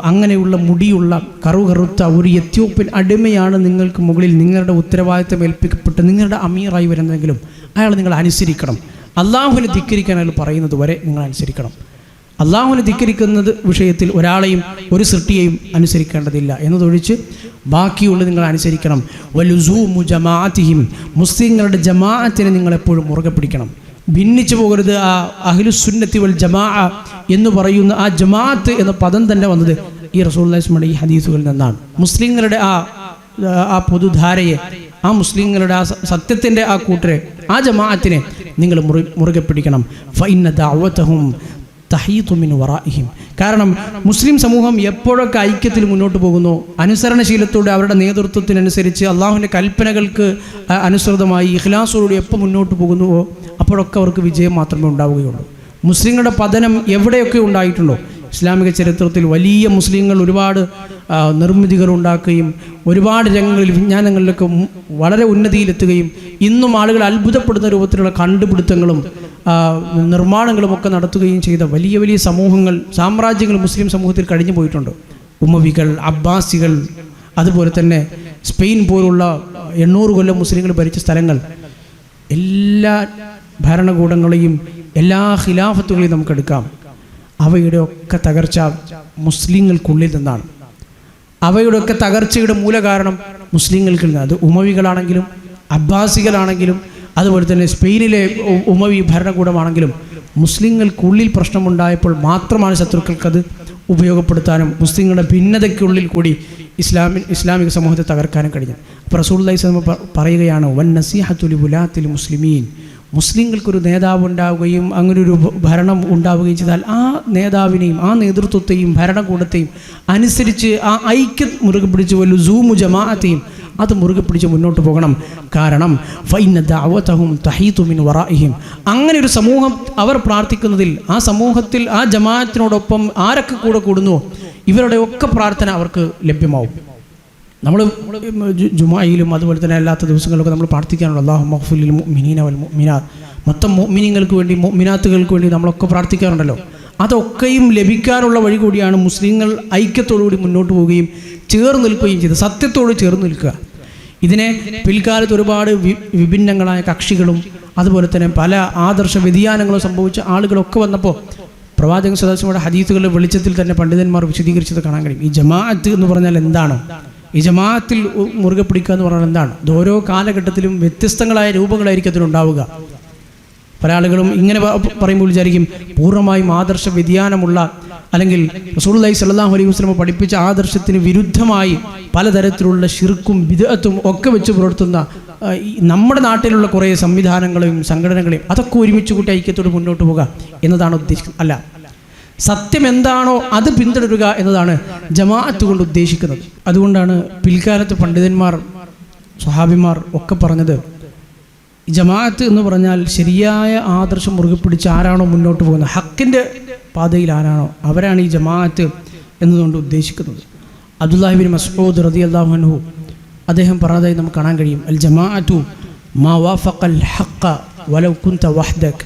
Speaker 1: അങ്ങനെയുള്ള മുടിയുള്ള കറുകറുത്ത ഒരു എത്യോപ്യൻ അടിമയാണ് നിങ്ങൾക്ക് മുകളിൽ നിങ്ങളുടെ ഉത്തരവാദിത്തം ഏൽപ്പിക്കപ്പെട്ട് നിങ്ങളുടെ അമീറായി വരുന്നതെങ്കിലും അയാൾ നിങ്ങൾ അനുസരിക്കണം. അള്ളാഹുവിനെ ധിക്കരിക്കാൻ അയാൾ പറയുന്നത് വരെ നിങ്ങൾ അനുസരിക്കണം. അള്ളാഹുവിനെ ധിക്കരിക്കുന്നത് വിഷയത്തിൽ ഒരാളെയും ഒരു സൃഷ്ടിയെയും അനുസരിക്കേണ്ടതില്ല എന്നതൊഴിച്ച് ബാക്കിയുള്ളത് നിങ്ങൾ അനുസരിക്കണം. വലുസൂമു ജമാഅത്തിഹിം, മുസ്ലിങ്ങളുടെ ജമാഅത്തിനെ നിങ്ങളെപ്പോഴും മുറുകെ പിടിക്കണം, ഭിന്നിച്ചു പോകരുത്. ആ അഹ്ലുസുന്നത്തി വൽ ജമാഅ എന്ന് പറയുന്ന ആ ജമാഅത്ത് എന്ന പദം തന്നെ വന്നത് ഈ റസൂലുള്ളാഹി സ്വല്ലല്ലാഹു അലൈഹി വസല്ലം ഈ ഹദീസുകളിൽ നിന്നാണ്. മുസ്ലിങ്ങളുടെ ആ പൊതുധാരയെ, ആ മുസ്ലിങ്ങളുടെ ആ സത്യത്തിൻ്റെ ആ കൂട്ടരെ, ആ ജമാഅത്തിനെ നിങ്ങൾ മുറുകെ പിടിക്കണം. ഫഇന്ന ദഅവതഹും തഹീതു മിൻ വറാഇഹിം. കാരണം മുസ്ലിം സമൂഹം എപ്പോഴൊക്കെ ഐക്യത്തിൽ മുന്നോട്ട് പോകുന്നു, അനുസരണശീലത്തോടെ അവരുടെ നേതൃത്വത്തിനനുസരിച്ച് അള്ളാഹുവിൻ്റെ കൽപ്പനകൾക്ക് അനുസൃതമായി ഇഖ്ലാസോടുകൂടി എപ്പോൾ മുന്നോട്ട് പോകുന്നുവോ അപ്പോഴൊക്കെ അവർക്ക് വിജയം മാത്രമേ ഉണ്ടാവുകയുള്ളൂ. മുസ്ലിങ്ങളുടെ പതനം എവിടെയൊക്കെ ഉണ്ടായിട്ടുണ്ടോ, ഇസ്ലാമിക ചരിത്രത്തിൽ വലിയ മുസ്ലിങ്ങൾ ഒരുപാട് നിർമ്മിതികൾ ഉണ്ടാക്കുകയും ഒരുപാട് രംഗങ്ങളിൽ വിജ്ഞാനങ്ങളിലൊക്കെ വളരെ ഉന്നതിയിലെത്തുകയും ഇന്നും ആളുകൾ അത്ഭുതപ്പെടുന്ന രൂപത്തിലുള്ള കണ്ടുപിടുത്തങ്ങളും നിർമ്മാണങ്ങളും ഒക്കെ നടത്തുകയും ചെയ്ത വലിയ വലിയ സമൂഹങ്ങൾ, സാമ്രാജ്യങ്ങൾ മുസ്ലിം സമൂഹത്തിൽ കഴിഞ്ഞു പോയിട്ടുണ്ട്. ഉമവികൾ, അബ്ബാസികൾ, അതുപോലെ തന്നെ സ്പെയിൻ പോലുള്ള 800 കൊല്ലം മുസ്ലിങ്ങൾ ഭരിച്ച സ്ഥലങ്ങൾ, എല്ലാ ഭരണകൂടങ്ങളെയും എല്ലാ ഖിലാഫത്തുകളെയും നമുക്കെടുക്കാം. അവയുടെ ഒക്കെ തകർച്ച മുസ്ലിങ്ങൾക്കുള്ളിൽ നിന്നാണ്. അവയുടെ ഒക്കെ തകർച്ചയുടെ മൂലകാരണം മുസ്ലിങ്ങൾക്ക് നിന്നാണ്. അത് ഉമവികളാണെങ്കിലും അബ്ബാസികളാണെങ്കിലും അതുപോലെ തന്നെ സ്പെയിനിലെ ഉമവി ഭരണകൂടമാണെങ്കിലും മുസ്ലിങ്ങൾക്കുള്ളിൽ പ്രശ്നമുണ്ടായപ്പോൾ മാത്രമാണ് ശത്രുക്കൾക്കത് ഉപയോഗപ്പെടുത്താനും മുസ്ലിങ്ങളുടെ ഭിന്നതയ്ക്കുള്ളിൽ കൂടി ഇസ്ലാമിക സമൂഹത്തെ തകർക്കാനും കഴിഞ്ഞത്. അപ്പോൾ റസൂലുള്ളാഹി സ്വല്ലല്ലാഹു അലൈഹി വസല്ലം പറയുകയാണ്, വൻ നസീഹത്തു ലി ഉലാത്തിൽ മുസ്ലിമീൻ. മുസ്ലിങ്ങൾക്കൊരു നേതാവ് ഉണ്ടാവുകയും അങ്ങനൊരു ഭരണം ഉണ്ടാവുകയും ചെയ്താൽ ആ നേതാവിനെയും ആ നേതൃത്വത്തെയും ഭരണകൂടത്തെയും അനുസരിച്ച് ആ ഐക്യം മുറുകെ പിടിച്ച് വലുസൂമു ജമാഅത്തെയും അത് മുറുകെ പിടിച്ച് മുന്നോട്ട് പോകണം. കാരണം ഫഇന്ന ദഅവതഹും തഹീതു മിൻ വറാഇഹിം. അങ്ങനെ ഒരു സമൂഹം അവർ പ്രാർത്ഥിക്കുന്നതിൽ, ആ സമൂഹത്തിൽ ആ ജമാഅത്തിനോടൊപ്പം ആരൊക്കെ കൂടെ കൂടുന്നുവോ ഇവരുടെ ഒക്കെ പ്രാർത്ഥന അവർക്ക് ലഭ്യമാവും. നമ്മൾ ജുമായിലും അതുപോലെ തന്നെ അല്ലാത്ത ദിവസങ്ങളിലൊക്കെ നമ്മൾ പ്രാർത്ഥിക്കാനുള്ള അല്ലാഹുമ്മ ഗ്ഫിർ ലിൽ മുഅ്മിനീന വൽ മുഅ്മിനാത്ത്, മൊത്തം മുഅ്മിനീങ്ങൾക്ക് വേണ്ടി മുഅ്മിനാത്തുകൾക്ക് വേണ്ടി നമ്മളൊക്കെ പ്രാർത്ഥിക്കാറുണ്ടല്ലോ. അതൊക്കെയും ലഭിക്കാനുള്ള വഴി കൂടിയാണ് മുസ്ലിങ്ങൾ ഐക്യത്തോടുകൂടി മുന്നോട്ട് പോവുകയും ചേർന്ന് നിൽക്കുകയും ചെയ്ത് സത്യത്തോട് ചേർന്ന് നിൽക്കുക. ഇതിനെ പിൽക്കാലത്ത് ഒരുപാട് വിഭിന്നങ്ങളായ കക്ഷികളും അതുപോലെ തന്നെ പല ആദർശ വ്യതിയാനങ്ങളും സംഭവിച്ച ആളുകളൊക്കെ വന്നപ്പോൾ പ്രവാചകൻ സ്വല്ലല്ലാഹു അലൈഹി വസല്ലമയുടെ ഹദീസുകളുടെ വെളിച്ചത്തിൽ തന്നെ പണ്ഡിതന്മാർ വിശദീകരിച്ചത് കാണാൻ കഴിയും. ഈ ജമാഅത്ത് എന്ന് പറഞ്ഞാൽ എന്താണ്, ഈ ജമാഅത്തിൽ മുറുകെ പിടിക്കുക എന്ന് പറഞ്ഞാൽ എന്താണ്? ഇത് ഓരോ കാലഘട്ടത്തിലും വ്യത്യസ്തങ്ങളായ രൂപങ്ങളായിരിക്കും അതിനുണ്ടാവുക. പല ആളുകളും ഇങ്ങനെ പറയുമ്പോൾ വിചാരിക്കും പൂർണ്ണമായും ആദർശ വ്യതിയാനമുള്ള അല്ലെങ്കിൽ റസൂലുള്ളാഹി സ്വല്ലല്ലാഹു അലൈഹി വസല്ലം പഠിപ്പിച്ച ആദർശത്തിന് വിരുദ്ധമായി പലതരത്തിലുള്ള ശിർക്കും ബിദ്അത്തും ഒക്കെ വെച്ച് പുലർത്തുന്ന നമ്മുടെ നാട്ടിലുള്ള കുറേ സംവിധാനങ്ങളെയും സംഘടനകളെയും അതൊക്കെ ഒരുമിച്ച് കൂട്ടി ഐക്യത്തോട് മുന്നോട്ട് പോകുക എന്നതാണ് ഉദ്ദേശിക്കുന്നത്. അല്ല, സത്യം എന്താണോ അത് പിന്തുടരുക എന്നതാണ് ജമാഅത്ത് കൊണ്ട് ഉദ്ദേശിക്കുന്നത്. അതുകൊണ്ടാണ് പിൽക്കാലത്ത് പണ്ഡിതന്മാർ, സ്വഹാബിമാർ ഒക്കെ പറഞ്ഞത്, ജമാഅത്ത് എന്ന് പറഞ്ഞാൽ ശരിയായ ആദർശം മുറുകെ പിടിച്ച് ആരാണോ മുന്നോട്ട് പോകുന്നത്, ഹക്കിൻ്റെ പാതയിൽ ആരാണോ, അവരാണ് ഈ ജമാഅത്ത് എന്നതുകൊണ്ട് ഉദ്ദേശിക്കുന്നത്. അബ്ദുല്ലാഹി ബിൻ മസ്ഊദ് റളിയല്ലാഹു അൻഹു അദ്ദേഹം പറഞ്ഞതായി നമുക്ക് കാണാൻ കഴിയും, അൽ ജമാഅത്തു മാ വാഫഖൽ ഹഖ വലൗ കുൻത വഹ്ദക്.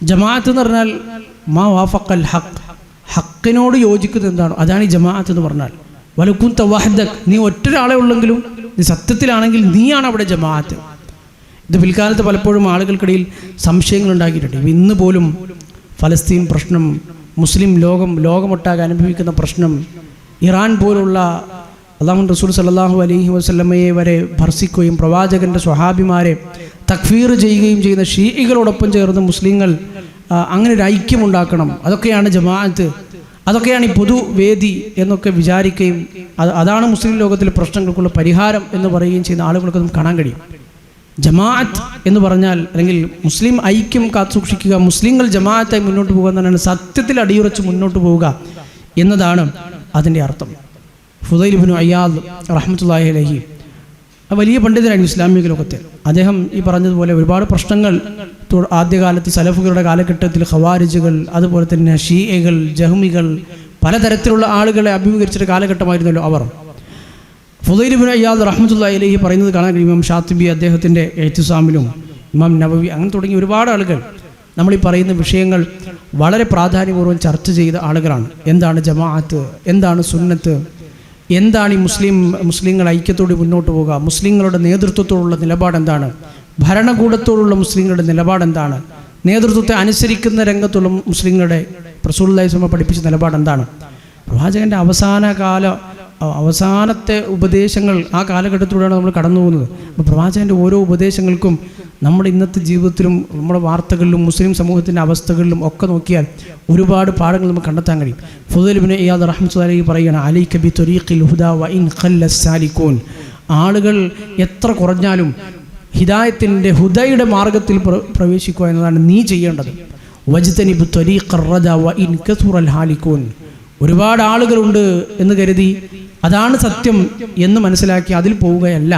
Speaker 1: ജമാഅത്ത് എന്ന് പറഞ്ഞാൽ മാ വാഫഖൽ ഹഖ്, ഹക്കിനോട് യോജിക്കുന്നത് എന്താണോ അതാണ് ഈ ജമാഅത്ത് എന്ന് പറഞ്ഞാൽ. വലൗ കുൻത വഹ്ദക്, നീ ഒറ്റൊരാളെ ഉള്ളെങ്കിലും നീ സത്യത്തിലാണെങ്കിൽ നീയാണ് അവിടെ ജമാഅത്ത്. ഇത് പിൽക്കാലത്ത് പലപ്പോഴും ആളുകൾക്കിടയിൽ സംശയങ്ങൾ ഉണ്ടാക്കിയിട്ടുണ്ട്. ഇന്ന് പോലും ഫലസ്തീൻ പ്രശ്നം, മുസ്ലിം ലോകമൊട്ടാകെ അനുഭവിക്കുന്ന പ്രശ്നം, ഇറാൻ പോലുള്ള അല്ലാഹുവിൻ്റെ റസൂൽ സല്ലല്ലാഹു അലൈഹി വസല്ലമയെ വരെ ഭർസിക്കുകയും പ്രവാചകൻ്റെ സ്വഹാബിമാരെ തക്ഫീർ ചെയ്യുകയും ചെയ്യുന്ന ഷീഇകളോടൊപ്പം ചേർന്ന് മുസ്ലിങ്ങൾ അങ്ങനെ ഒരു ഐക്യമുണ്ടാക്കണം, അതൊക്കെയാണ് ജമാഅത്ത്, അതൊക്കെയാണ് ഈ പൊതുവേദി എന്നൊക്കെ വിചാരിക്കുകയും അതാണ് മുസ്ലിം ലോകത്തിലെ പ്രശ്നങ്ങൾക്കുള്ള പരിഹാരം എന്ന് പറയുകയും ചെയ്യുന്ന ആളുകൾക്ക് നമുക്ക് കാണാൻ കഴിയും. ജമാഅത്ത് എന്ന് പറഞ്ഞാൽ, അല്ലെങ്കിൽ മുസ്ലിം ഐക്യം കാത്തുസൂക്ഷിക്കുക, മുസ്ലിങ്ങൾ ജമാഅത്തായി മുന്നോട്ട് പോകുക എന്നാണ്, സത്യത്തിൽ അടിയുറച്ച് മുന്നോട്ട് പോവുക എന്നതാണ് അതിൻ്റെ അർത്ഥം. ഫുദൈൽ ഇബ്നു അയ്യാദ് റഹ്മത്തുള്ളാഹി അലൈഹി വലിയ പണ്ഡിതനായിരുന്നു ഇസ്ലാമിക ലോകത്തെ. അദ്ദേഹം ഈ പറഞ്ഞതുപോലെ ഒരുപാട് പ്രശ്നങ്ങൾ ആദ്യകാലത്ത് സലഫുകളുടെ കാലഘട്ടത്തിൽ ഖവാരിജുകൾ, അതുപോലെ തന്നെ ഷീഇകൾ, ജഹ്മികൾ, പലതരത്തിലുള്ള ആളുകളെ അഭിമുഖീകരിച്ചൊരു കാലഘട്ടമായിരുന്നല്ലോ അവർ. ഫുദൈൽ ഇബ്നു അയ്യാദ് റഹ്മത്തുള്ളാഹി അലൈഹി പറയുന്നത് കാണാൻ കഴിയും. ഇമാം ഷാത്തിബി അദ്ദേഹത്തിൻ്റെ ഇഅ്തിസാമിലും, ഇമാം നവവി, അങ്ങനെ തുടങ്ങി ഒരുപാട് ആളുകൾ നമ്മളീ പറയുന്ന വിഷയങ്ങൾ വളരെ പ്രാധാന്യപൂർവ്വം ചർച്ച ചെയ്ത ആളുകളാണ്. എന്താണ് ജമാഅത്ത്, എന്താണ് സുന്നത്ത്, എന്താണ് ഈ മുസ്ലിങ്ങൾ ഐക്യത്തോടെ മുന്നോട്ട് പോകുക, മുസ്ലിങ്ങളുടെ നേതൃത്വത്തോടുള്ള നിലപാടെന്താണ്, ഭരണകൂടത്തോടുള്ള മുസ്ലിങ്ങളുടെ നിലപാടെന്താണ്, നേതൃത്വത്തെ അനുസരിക്കുന്ന രംഗത്തുള്ള മുസ്ലിങ്ങളുടെ റസൂലുള്ളാഹി സ്വല്ലല്ലാഹു പഠിപ്പിച്ച നിലപാടെന്താണ്, പ്രവാചകൻ്റെ അവസാനത്തെ ഉപദേശങ്ങൾ ആ കാലഘട്ടത്തിലൂടെയാണ് നമ്മൾ കടന്നു പോകുന്നത്. അപ്പോൾ പ്രവാചകൻ്റെ ഓരോ ഉപദേശങ്ങൾക്കും നമ്മുടെ ഇന്നത്തെ ജീവിതത്തിലും നമ്മുടെ വാർത്തകളിലും മുസ്ലിം സമൂഹത്തിൻ്റെ അവസ്ഥകളിലും ഒക്കെ നോക്കിയാൽ ഒരുപാട് പാഠങ്ങൾ നമുക്ക് കണ്ടെത്താൻ കഴിയും. ഫുദൈൽ ഇബ്നു ഇയാദ് റഹ്മത്തുള്ളാഹി അലൈഹി പറയുകയാണ്, അലൈക ബി ത്വരീഖിൽ ഹുദാ വ ഇൻ ഖല്ലസ് സാലികൂൻ. ആളുകൾ എത്ര കുറഞ്ഞാലും ഹിദായത്തിൻ്റെ ഹുദയുടെ മാർഗത്തിൽ പ്രവേശിക്കുക എന്നതാണ് നീ ചെയ്യേണ്ടത്. വജ്തനിബ് ത്വരീഖർ റദാ വ ഇൻ കസുറൽ ഹാലികൂൻ. ഒരുപാട് ആളുകളുണ്ട് എന്ന് കരുതി അതാണ് സത്യം എന്ന് മനസ്സിലാക്കി അതിൽ പോവുകയല്ല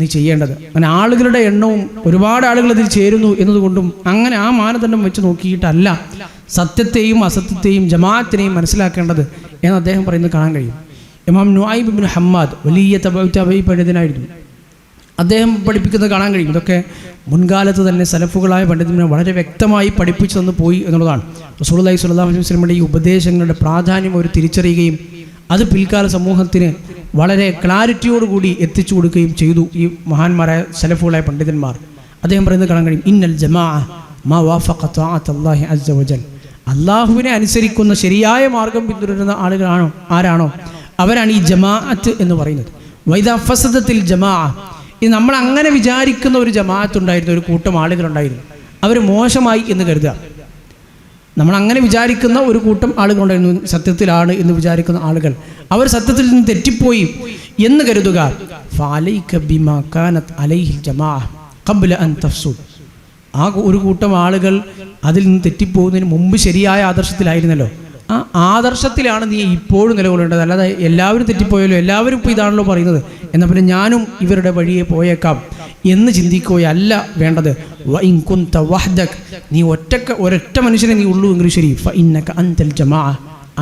Speaker 1: നീ ചെയ്യേണ്ടത്. അങ്ങനെ ആളുകളുടെ എണ്ണവും ഒരുപാട് ആളുകൾ അതിൽ ചേരുന്നു എന്നതുകൊണ്ടും അങ്ങനെ ആ മാനദണ്ഡം വെച്ച് നോക്കിയിട്ടല്ല സത്യത്തെയും അസത്യത്തെയും ജമാഅത്തിനെയും മനസ്സിലാക്കേണ്ടത് എന്ന് അദ്ദേഹം പറയുന്നത് കാണാൻ കഴിയും. ഇമാം നുഐബ് ഇബ്നു ഹമ്മാദ് വലിയ തബഈ പണ്ഡിതനായിരുന്നു. അദ്ദേഹം പഠിപ്പിക്കുന്നത് കാണാൻ കഴിയും. ഇതൊക്കെ മുൻകാലത്ത് തന്നെ സലഫുകളായ പണ്ഡിതന്മാർ വളരെ വ്യക്തമായി പഠിപ്പിച്ചു തന്നു പോയി എന്നുള്ളതാണ്. റസൂലുള്ളാഹി സ്വല്ലല്ലാഹു അലൈഹി വസല്ലമയുടെ ഈ ഉപദേശങ്ങളുടെ പ്രാധാന്യം അവർ തിരിച്ചറിയുകയും അത് പിൽക്കാല സമൂഹത്തിന് വളരെ ക്ലാരിറ്റിയോടുകൂടി എത്തിച്ചു കൊടുക്കുകയും ചെയ്തു ഈ മഹാന്മാരായ സലഫുകളായ പണ്ഡിതന്മാർ. അദ്ദേഹം പറയുന്നത് കാണാൻ കഴിയും, ഇന്നൽ ജമാഅ മാ വാഫഖ തആഅത്തല്ലാഹി അസ്സ വജൽ. അള്ളാഹുവിനെ അനുസരിക്കുന്ന ശരിയായ മാർഗം പിന്തുടരുന്ന ആളുകളാണോ ആരാണോ അവരാണ് ഈ ജമാഅത്ത് എന്ന് പറയുന്നത്. വൈദാ ഫസദത്തിൽ ജമാഅ, ഇത് നമ്മൾ അങ്ങനെ വിചാരിക്കുന്ന ഒരു ജമാഅത്ത് ഉണ്ടായിരുന്നു, ഒരു കൂട്ടം ആളുകളുണ്ടായിരുന്നു, അവർ മോശമായി എന്ന് കരുതുക. നമ്മൾ അങ്ങനെ വിചാരിക്കുന്ന ഒരു കൂട്ടം ആളുകളുണ്ടായിരുന്നു, സത്യത്തിലാണ് എന്ന് വിചാരിക്കുന്ന ആളുകൾ, അവർ സത്യത്തിൽ നിന്ന് തെറ്റിപ്പോയി എന്ന് കരുതുക. ഫഅലൈക ബിമാ കാനത് അലൈഹിൽ ജമാഅ ഖബ്ല അൻ തഫ്സുദ്. ആ ഒരു കൂട്ടം ആളുകൾ അതിൽ നിന്ന് തെറ്റിപ്പോകുന്നതിന് മുമ്പ് ശരിയായ ആദർശത്തിലായിരുന്നല്ലോ, ആ ആദർശത്തിലാണ് നീ ഇപ്പോഴും നിലകൊള്ളേണ്ടത്. അല്ലാതെ എല്ലാവരും തെറ്റിപ്പോയല്ലോ, എല്ലാവരും ഇപ്പോൾ ഇതാണല്ലോ പറയുന്നത്, എന്നാൽ പിന്നെ ഞാനും ഇവരുടെ വഴിയെ പോയേക്കാം എന്ന് ചിന്തിക്കുകയല്ല വേണ്ടത്. വഇൻ കുൻത വഹ്ദക്, നീ ഒരൊറ്റ മനുഷ്യനെ നീ ഉള്ളൂ എങ്കിൽ ശരി, ഫഇന്നക അൻതൽ ജമാഅ.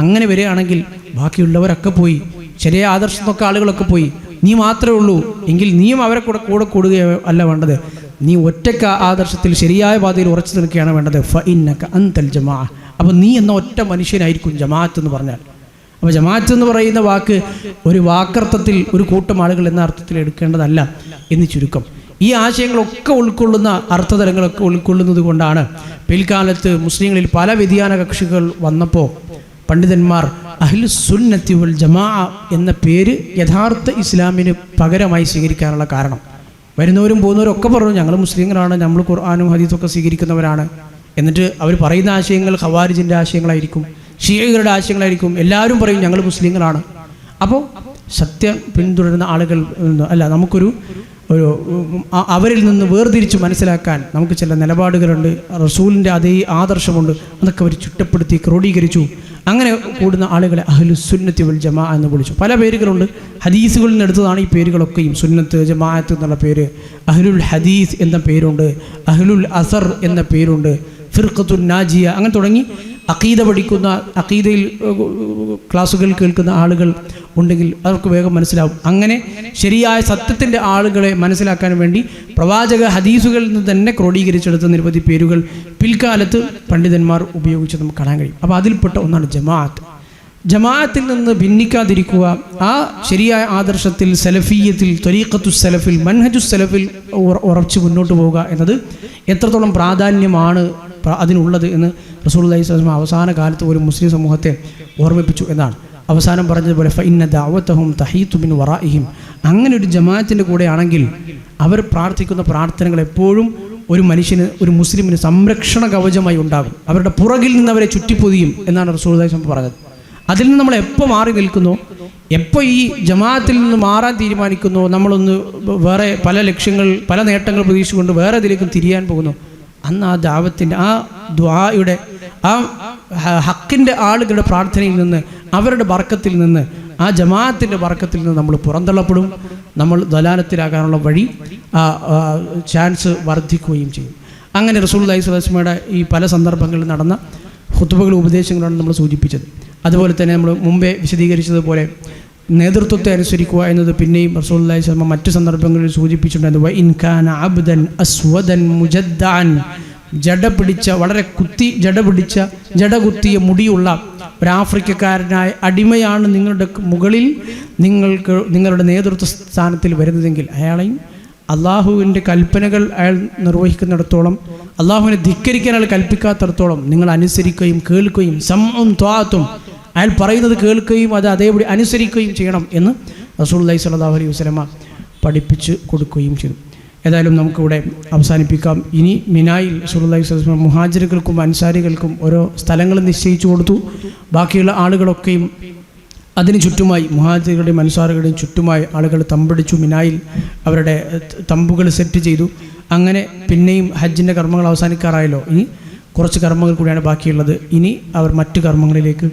Speaker 1: അങ്ങനെ വരികയാണെങ്കിൽ ബാക്കിയുള്ളവരൊക്കെ പോയി, ശരിയായ ആദർശത്തൊക്കെ ആളുകളൊക്കെ പോയി, നീ മാത്രമേ ഉള്ളൂ എങ്കിൽ നീയും അവരെ കൂടെ കൂടുകയോ അല്ല വേണ്ടത്, നീ ഒറ്റയ്ക്ക് ആദർശത്തിൽ ശരിയായ പാതയിൽ ഉറച്ചു നിൽക്കുകയാണ് വേണ്ടത്. ഫഇന്നക അൻതൽ ജമാഅ. അപ്പോൾ നീ എന്ന ഒറ്റ മനുഷ്യനായിരിക്കും ജമാഅത്ത് എന്ന് പറഞ്ഞാൽ. അപ്പോൾ ജമാഅത്ത് എന്ന് പറയുന്ന വാക്ക് ഒരു വാക്കർത്ഥത്തിൽ ഒരു കൂട്ടം ആളുകൾ എന്ന അർത്ഥത്തിൽ എടുക്കേണ്ടതല്ല എന്ന് ചുരുക്കം. ഈ ആശയങ്ങളൊക്കെ ഉൾക്കൊള്ളുന്ന അർത്ഥതലങ്ങളൊക്കെ ഉൾക്കൊള്ളുന്നത് കൊണ്ടാണ് പിൽക്കാലത്ത് മുസ്ലിങ്ങളിൽ പല വ്യതിയാന കക്ഷികൾ വന്നപ്പോൾ പണ്ഡിതന്മാർ അഹ്ലുസുന്നത്തി വൽ ജമാഅ എന്ന പേര് യഥാർത്ഥ ഇസ്ലാമിന് പകരമായി സ്വീകരിക്കാനുള്ള കാരണം. വരുന്നവരും പോകുന്നവരും ഒക്കെ പറഞ്ഞു ഞങ്ങൾ മുസ്ലിങ്ങളാണ്, നമ്മൾ ഖുർആനും ഹദീസൊക്കെ സ്വീകരിക്കുന്നവരാണ്. എന്നിട്ട് അവർ പറയുന്ന ആശയങ്ങൾ ഖവാരിജിൻ്റെ ആശയങ്ങളായിരിക്കും, ഷിയകളുടെ ആശയങ്ങളായിരിക്കും. എല്ലാവരും പറയും ഞങ്ങൾ മുസ്ലിങ്ങളാണ്. അപ്പോൾ സത്യം പിന്തുടരുന്ന ആളുകൾ അല്ല, നമുക്കൊരു അവരിൽ നിന്ന് വേർതിരിച്ച് മനസ്സിലാക്കാൻ നമുക്ക് ചില നിലപാടുകളുണ്ട്. റസൂലിൻ്റെ അതേ ആദർശമുണ്ട്, അതൊക്കെ അവർ ചുട്ടപ്പെടുത്തി ക്രോഡീകരിച്ചു. അങ്ങനെ കൂടുന്ന ആളുകളെ അഹ്ലുസുന്നത്തി വൽ ജമാ എന്ന് വിളിച്ചു. പല പേരുകളുണ്ട്, ഹദീസുകളിൽ നിന്ന് എടുത്തതാണ് ഈ പേരുകളൊക്കെയും. സുന്നത്ത്, ജമാഅത്ത് എന്നുള്ള പേര്, അഹ്ലുൽ ഹദീസ് എന്ന പേരുണ്ട്, അഹ്ലുൽ അസർ എന്ന പേരുണ്ട്, ഫിർഖത്തുൻ നാജിയ, അങ്ങനെ തുടങ്ങി അഖീദ പഠിക്കുന്ന, അഖീദയിൽ ക്ലാസ്സുകൾ കേൾക്കുന്ന ആളുകൾ ഉണ്ടെങ്കിൽ അവർക്ക് വേഗം മനസ്സിലാവും. അങ്ങനെ ശരിയായ സത്യത്തിൻ്റെ ആളുകളെ മനസ്സിലാക്കാൻ വേണ്ടി പ്രവാചക ഹദീസുകളിൽ നിന്ന് തന്നെ ക്രോഡീകരിച്ചെടുത്ത നിരവധി പേരുകൾ പിൽക്കാലത്ത് പണ്ഡിതന്മാർ ഉപയോഗിച്ച് നമുക്ക് കാണാൻ കഴിയും. അപ്പോൾ അതിൽപ്പെട്ട ഒന്നാണ് ജമാഅത്ത്. ജമാഅത്തിൽ നിന്ന് ഭിന്നിക്കാതിരിക്കുക, ആ ശരിയായ ആദർശത്തിൽ, സലഫിയത്തിൽ, ത്വരീഖത്തു സലഫിൽ, മൻഹജു സലഫിൽ ഉറച്ചു മുന്നോട്ട് പോവുക എന്നത് എത്രത്തോളം പ്രാധാന്യമാണ് അതിനുള്ളത് എന്ന് റസൂലുള്ളാഹി സ്വല്ലല്ലാഹു അലൈഹി വസല്ലം അവസാന കാലത്ത് ഒരു മുസ്ലിം സമൂഹത്തെ ഓർമ്മിപ്പിച്ചു എന്നാണ്. അവസാനം പറഞ്ഞതുപോലെ ഫഇന്ന ദഅവതഹും തഹീതു മിൻ വറാഇഹിം, അങ്ങനെ ഒരു ജമാഅത്തിൻ്റെ കൂടെയാണെങ്കിൽ അവർ പ്രാർത്ഥിക്കുന്ന പ്രാർത്ഥനകൾ എപ്പോഴും ഒരു മനുഷ്യന്, ഒരു മുസ്ലിമിന് സംരക്ഷണ കവചമായി ഉണ്ടാകും. അവരുടെ പുറകിൽ നിന്ന് അവരെ ചുറ്റിപ്പൊതിയും എന്നാണ് റസൂലുള്ളാഹി സ്വല്ലല്ലാഹു അലൈഹി വസല്ലം പറഞ്ഞത്. അതിൽ നിന്ന് നമ്മൾ എപ്പോൾ മാറി നിൽക്കുന്നോ, എപ്പോൾ ഈ ജമാഅത്തിൽ നിന്ന് മാറാൻ തീരുമാനിക്കുന്നോ, നമ്മളൊന്ന് വേറെ പല ലക്ഷ്യങ്ങൾ, പല നേട്ടങ്ങൾ പ്രതീക്ഷിച്ചുകൊണ്ട് വേറെ ഇതിലേക്കും തിരിയാൻ പോകുന്നു, അന്ന് ആ ദാവത്തിൻ്റെ, ആ ദുആയുടെ, ആ ഹക്കിൻ്റെ ആളുകളുടെ പ്രാർത്ഥനയിൽ നിന്ന്, അവരുടെ ബർക്കത്തിൽ നിന്ന്, ആ ജമാഅത്തിൻ്റെ ബർക്കത്തിൽ നിന്ന് നമ്മൾ പുറന്തള്ളപ്പെടും. നമ്മൾ ദലാലത്തിലാകാനുള്ള വഴി, ചാൻസ് വർദ്ധിക്കുകയും ചെയ്യും. അങ്ങനെ റസൂലുള്ളാഹി സ്വല്ലല്ലാഹു അലൈഹി വസല്ലമയുടെ ഈ പല സന്ദർഭങ്ങളിൽ നടന്ന ഖുതുബകളും ഉപദേശങ്ങളാണ് നമ്മൾ സൂചിപ്പിച്ചത്. അതുപോലെ തന്നെ നമ്മൾ മുമ്പേ വിശദീകരിച്ചതുപോലെ നേതൃത്വത്തെ അനുസരിക്കുക എന്നത് പിന്നെയും റസൂലുള്ളാഹി സ്വല്ലല്ലാഹു അലൈഹി വസല്ലം മറ്റു സന്ദർഭങ്ങളിൽ സൂചിപ്പിച്ചിട്ടുണ്ട്. വ ഇൻ കാന അബ്ദൻ അസ്വദൻ മുജദ്ദൻ, വളരെ ജട കുത്തിയ മുടിയുള്ള ഒരു ആഫ്രിക്കക്കാരനായ അടിമയാണ് നിങ്ങളുടെ മുകളിൽ നിങ്ങളുടെ നേതൃത്വ സ്ഥാനത്തിൽ വരുന്നതെങ്കിൽ അയാളെയും അള്ളാഹുവിൻ്റെ കൽപ്പനകൾ അയാൾ നിർവഹിക്കുന്നിടത്തോളം, അള്ളാഹുവിനെ ധിക്കരിക്കാൻ അയാൾ കൽപ്പിക്കാത്തിടത്തോളം നിങ്ങൾ അനുസരിക്കുകയും കേൾക്കുകയും, സമഉം ത്വാഅത്തും, അയാൾ പറയുന്നത് കേൾക്കുകയും അത് അതേപടി അനുസരിക്കുകയും ചെയ്യണം എന്ന് റസൂലുള്ളാഹി സ്വല്ലല്ലാഹു അലൈഹി വസല്ലം പഠിപ്പിച്ച് കൊടുക്കുകയും ചെയ്തു. ഏതായാലും നമുക്കിവിടെ അവസാനിപ്പിക്കാം. ഇനി മിനായിൽ റസൂലുള്ളാഹി സ്വല്ലല്ലാഹു അലൈഹി വസല്ലം മുഹാജിറുകൾക്കും അൻസാരികൾക്കും ഓരോ സ്ഥലങ്ങൾ നിശ്ചയിച്ചു കൊടുത്തു. ബാക്കിയുള്ള ആളുകളൊക്കെയും അതിന് ചുറ്റുമായി, മുഹാജിറുകളുടെയും അൻസാറുകളുടെയും ചുറ്റുമായി ആളുകൾ തമ്പടിച്ചു. മിനായിൽ അവരുടെ തമ്പുകൾ സെറ്റ് ചെയ്തു. അങ്ങനെ പിന്നെയും ഹജ്ജിൻ്റെ കർമ്മങ്ങൾ അവസാനിക്കാറായല്ലോ. ഇനി കുറച്ച് കർമ്മങ്ങൾ കൂടിയാണ് ബാക്കിയുള്ളത്. ഇനി അവർ മറ്റു കർമ്മങ്ങളിലേക്ക്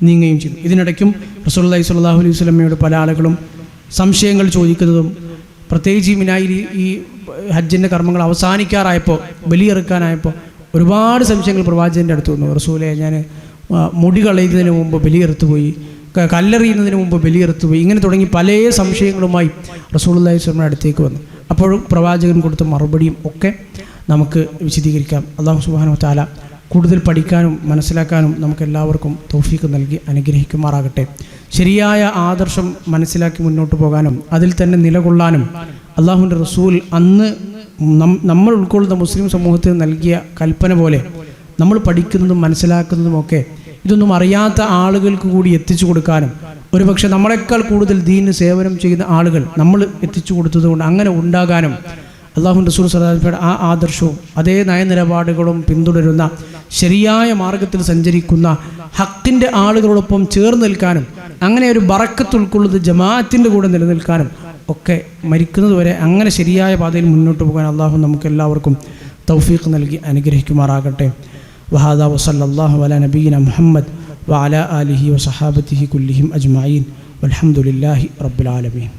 Speaker 1: നീങ്ങുകയും ചെയ്തു. ഇതിനിടയ്ക്കും റസൂലുള്ളാഹി സ്വല്ലല്ലാഹു അലൈഹി വസല്ലമയോട് പല ആളുകളും സംശയങ്ങൾ ചോദിക്കുന്നതും, പ്രത്യേകിച്ച് ഈ മിനായിൽ ഈ ഹജ്ജിൻ്റെ കർമ്മങ്ങൾ അവസാനിക്കാറായപ്പോൾ, ബലിയെറുക്കാനായപ്പോൾ ഒരുപാട് സംശയങ്ങൾ പ്രവാചകൻ്റെ അടുത്ത് വന്നു. റസൂലേ, ഞാൻ മുടി കളയുന്നതിന് മുമ്പ് ബലിയെറുത്തു പോയി, കല്ലെറിയുന്നതിന് മുമ്പ് ബലിയെറുത്തു പോയി, ഇങ്ങനെ തുടങ്ങി പല സംശയങ്ങളുമായി റസൂലുള്ളാഹി സ്വല്ലല്ലാഹു അലൈഹി വസല്ലമയുടെ അടുത്തേക്ക് വന്നു. അപ്പോഴും പ്രവാചകൻ കൊടുത്ത മറുപടിയും ഒക്കെ നമുക്ക് വിശദീകരിക്കാം. അല്ലാഹു സുബ്ഹാനഹു വ തആല കൂടുതൽ പഠിക്കാനും മനസ്സിലാക്കാനും നമുക്ക് എല്ലാവർക്കും തൗഫീഖ് നൽകി അനുഗ്രഹിക്കുമാറാകട്ടെ. ശരിയായ ആദർശം മനസ്സിലാക്കി മുന്നോട്ട് പോകാനും അതിൽ തന്നെ നിലകൊള്ളാനും അള്ളാഹുവിൻ്റെ റസൂൽ അന്ന് നമ്മൾ ഉൾക്കൊള്ളുന്ന മുസ്ലിം സമൂഹത്തിന് നൽകിയ കൽപ്പന പോലെ നമ്മൾ പഠിക്കുന്നതും മനസ്സിലാക്കുന്നതുമൊക്കെ ഇതൊന്നും അറിയാത്ത ആളുകൾക്ക് കൂടി എത്തിച്ചു കൊടുക്കാനും, ഒരുപക്ഷെ നമ്മളെക്കാൾ കൂടുതൽ ദീനിന് സേവനം ചെയ്യുന്ന ആളുകൾ നമ്മൾ എത്തിച്ചു കൊടുത്തതുകൊണ്ട് അങ്ങനെ ഉണ്ടാകാനും അള്ളാഹുവിൻ്റെ റസൂൽ സ്വല്ലല്ലാഹു അലൈഹി വസല്ലം ആ ആദർശവും അതേ നയനിലപാടുകളും പിന്തുടരുന്ന ശരിയായ മാർഗത്തിൽ സഞ്ചരിക്കുന്ന ഹക്കിൻ്റെ ആളുകളോടൊപ്പം ചേർന്ന് നിൽക്കാനും, അങ്ങനെ ഒരു ബറക്കത്ത് ഉൾക്കൊള്ളുന്ന ജമാഅത്തിൻ്റെ കൂടെ നിലനിൽക്കാനും ഒക്കെ മരിക്കുന്നതുവരെ അങ്ങനെ ശരിയായ പാതയിൽ മുന്നോട്ട് പോകാൻ അള്ളാഹു നമുക്ക് എല്ലാവർക്കും തൗഫീഖ് നൽകി അനുഗ്രഹിക്കുമാറാകട്ടെ. വഹാദാ വസല്ലല്ലാഹു അലാ നബിയിന മുഹമ്മദ് വഅലാ ആലിഹി വസഹാബത്തിഹി കുല്ലിഹിം അജ്മഈൻ വൽഹംദുലില്ലാഹി റബ്ബിൽ ആലമീൻ.